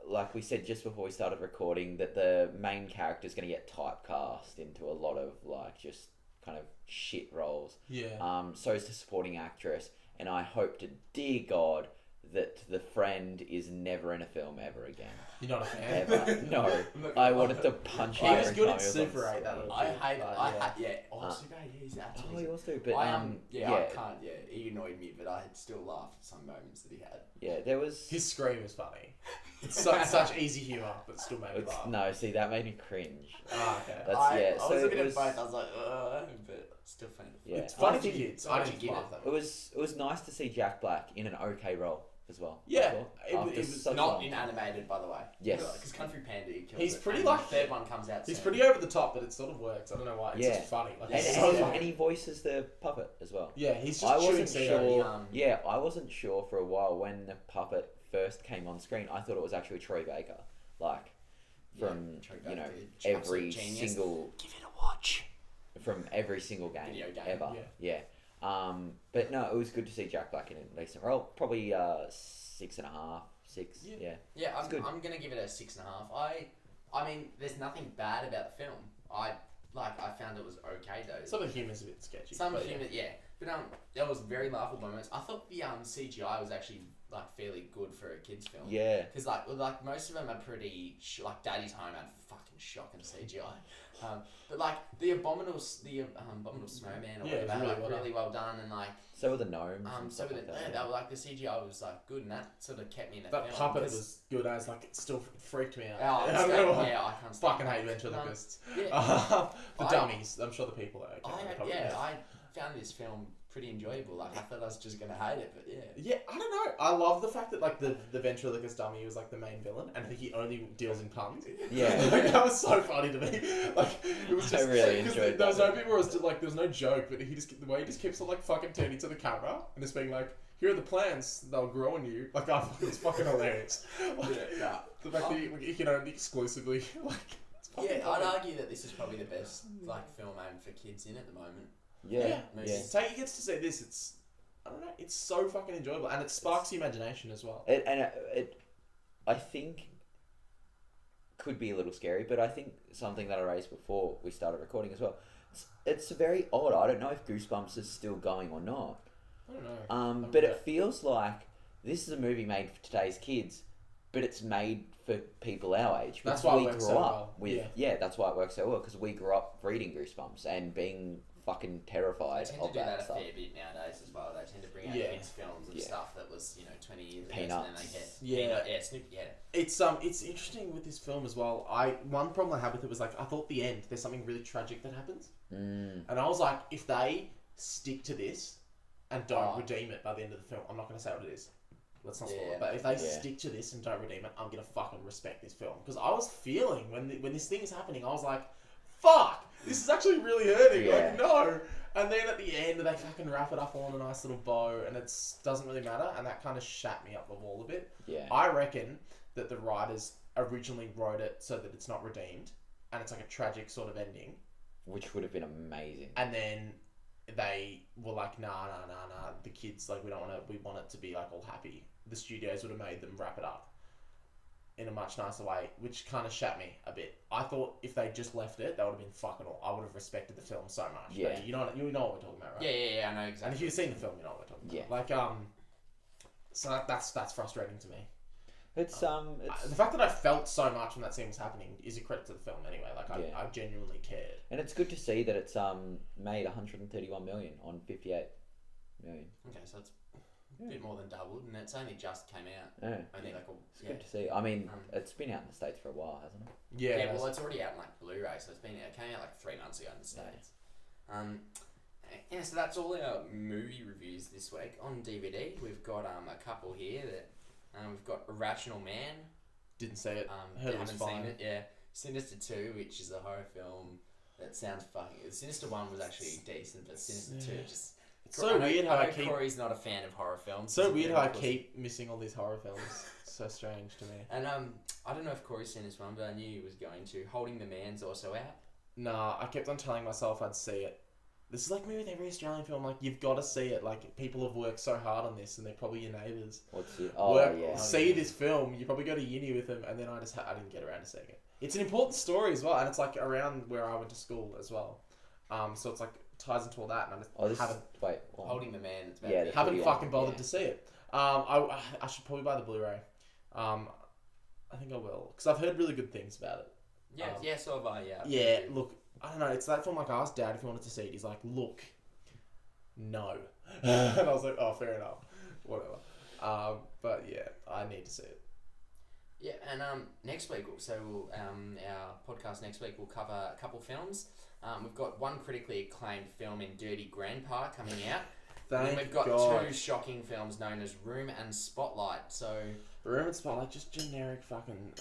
like we said just before we started recording, that the main character's going to get typecast into a lot of like just kind of shit roles. Yeah. So is the supporting actress, and I hope to dear God that the friend is never in a film ever again. You're not a fan? Ever. No. I'm not I gonna wanted lie. to punch He him was every good time at he was on Super 8, that stage. little I kid, hate it. but yeah. Oh, Super 8, he's Oh, actually. he was too, but I yeah, can't. Yeah, he annoyed me, but I still laughed at some moments that he had. yeah, there was. His scream is funny. It's such easy humour, but still made me laugh. No, see, that made me cringe. Ah, okay. That's I so was a it bit was- of both. I was like, but still funny. Yeah, It's funny I to think kids. I Why'd you didn't give love it? that. it was nice to see Jack Black in an okay role as well. I Yeah, thought, it after was such Not long- in animated, by the way. Yes. Because Country Panda kills He's it, pretty and like- the third one comes out. He's soon. pretty over the top, but it sort of works. I don't know why. It's Yeah. just funny. Like, and, it's so and, funny. and he voices the puppet as well. Yeah, he's I just chewing wasn't scenery. sure. Yeah, I wasn't sure for a while when the puppet first came on screen. I thought it was actually Troy Baker, like from Troy you know Baker, every absolute genius. single Give it a watch. from every single game, Video game, ever. yeah. Yeah. But no, it was good to see Jack Black in a decent role. Probably 6.5, 6. Yeah. Yeah. Yeah, It's good. I'm gonna give it a 6.5. I mean, there's nothing bad about the film. I found it was okay though. Some of the humour's a bit sketchy. Some but humour, yeah. But there was very laughable moments. I thought the CGI was actually like fairly good for a kids film. Yeah. Because like most of them are pretty like Daddy's Home had fucking shocking CGI. But like the abominable snowman or Yeah, it was whatever, really like well done. really well done, and like So were the gnomes. and so stuff with like it, that. they were like the CGI was like good, and that sort of kept me in the That film. puppet 'cause- was good as like it still freaked me out. Oh, I don't know why. yeah, I can't stand Fucking it. hate ventriloquists. Yeah. The I- dummies. I'm sure the people are okay. I probably- I found this film pretty enjoyable. Like I thought I was just gonna hate it, but yeah. Yeah, I don't know. I love the fact that like the ventriloquist dummy was like the main villain, and he only deals in puns. Yeah. Like, that was so funny to me. Like it was just I really 'cause enjoyed there was that. no bit where it was like there was no joke, but the way he just keeps on like fucking turning to the camera and just being like, "Here are the plants they'll grow on you." Like it's fucking hilarious. Like, Nah. the fact that he can only exclusively like. It's fucking Yeah, funny. I'd argue that this is probably the best like film aimed for kids in at the moment. Yeah. Maybe. So he gets to see this. It's I don't know. It's so fucking enjoyable, and it sparks the imagination as well. It I think could be a little scary, but I think something that I raised before we started recording as well. It's very odd. I don't know if Goosebumps is still going or not. I don't know. But it feels like this is a movie made for today's kids, but it's made for people our age. That's because why it works so well. with. Yeah, that's why it works so well, because we grew up reading Goosebumps and being fucking They terrified tend of to do that a stuff. fair bit nowadays as well. They tend to bring out Yeah. kids films and Yeah. stuff that was 20 years ago, Peanuts. and then they get Yeah. Snoop, yeah. It's interesting with this film as well. One problem I had with it was like I thought the end there's something really tragic that happens, and I was like, if they stick to this and don't redeem it by the end of the film, I'm not going to say what it is. Let's not spoil Yeah. it. But if they Yeah. stick to this and don't redeem it, I'm going to fucking respect this film, because I was feeling when this thing is happening, I was like, fuck, this is actually really hurting. Yeah. Like no. And then at the end, they fucking wrap it up all in a nice little bow, and it doesn't really matter, and that kind of shat me up the wall a bit. Yeah. I reckon that the writers originally wrote it so that it's not redeemed, and it's like a tragic sort of ending, Which would have been amazing. and then they were like, nah, the kids, like, we want it to be like all happy. The studios would have made them wrap it up in a much nicer way, which kind of shat me a bit. I thought if they just left it, that would have been fucking all. I would have respected the film so much. Yeah. But you know what we're talking about, right? Yeah, I know And exactly. if you've seen the film, you know what we're talking about. Yeah. Like, so that's frustrating to me. It's The fact that I felt so much when that scene was happening is a credit to the film anyway. Like, Yeah. I genuinely cared. and it's good to see that it's made 131 million on 58 million. Okay, so it's a bit more than doubled, and it's only just came out. Yeah. Only like It's good to see. I mean, Um, it's been out in the States for a while, hasn't it? Yeah, Yeah, well, it's already out in like Blu-ray, so it came out like 3 months ago in the States. Yeah, so that's all our movie reviews this week. On DVD, we've got a couple here that we've got Irrational Man. didn't see it. Heard Heard it was haven't fine. seen it. Yeah, Sinister 2, which is a horror film that sounds fucking. Sinister 1 was actually decent, but Sinister 2 just. It's so weird how I know keep. Corey's not a fan of horror films. So He's a weird bit how of I a pussy. keep missing all these horror films. It's so strange to me. And I don't know if Corey's seen this one, but I knew he was going to. Holding the Man's also out. Nah, I kept on telling myself I'd see it. This is like me with every Australian film. Like, you've got to see it. Like, people have worked so hard on this, and they're probably your neighbours. What's it? See this film. You probably go to uni with them, and then I didn't get around to seeing it. It's an important story as well, and it's like around where I went to school as well. So it's like ties into all that, and I just haven't Holding the Man. It's about Yeah, the- the- haven't 41, fucking bothered yeah. to see it. I should probably buy the Blu-ray. I think I will, because I've heard really good things about it. Yeah, so have I. Yeah. Yeah, look, I don't know. It's that film. Like, I asked Dad if he wanted to see it. He's like, look, no. And I was like, oh, fair enough, whatever. But yeah, I need to see it. Yeah, and next week, our podcast next week will cover a couple films. We've got one critically acclaimed film in Dirty Grandpa coming out. And then Thank we've got God. 2 shocking films known as Room and Spotlight. So Room and Spotlight, just generic fucking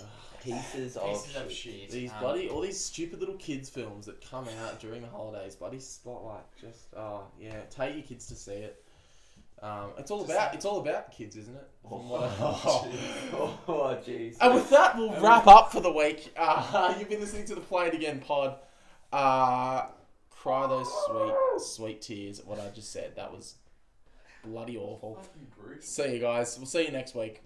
pieces pieces of of shit. these all these stupid little kids films that come out during the holidays. Bloody Spotlight, just take your kids to see it. It's all about the kids, isn't it? From what Oh jeez. And with that, we'll wrap up for the week. You've been listening to the Play It Again pod. Cry those sweet tears at what I just said. That was bloody awful. See you guys. We'll see you next week.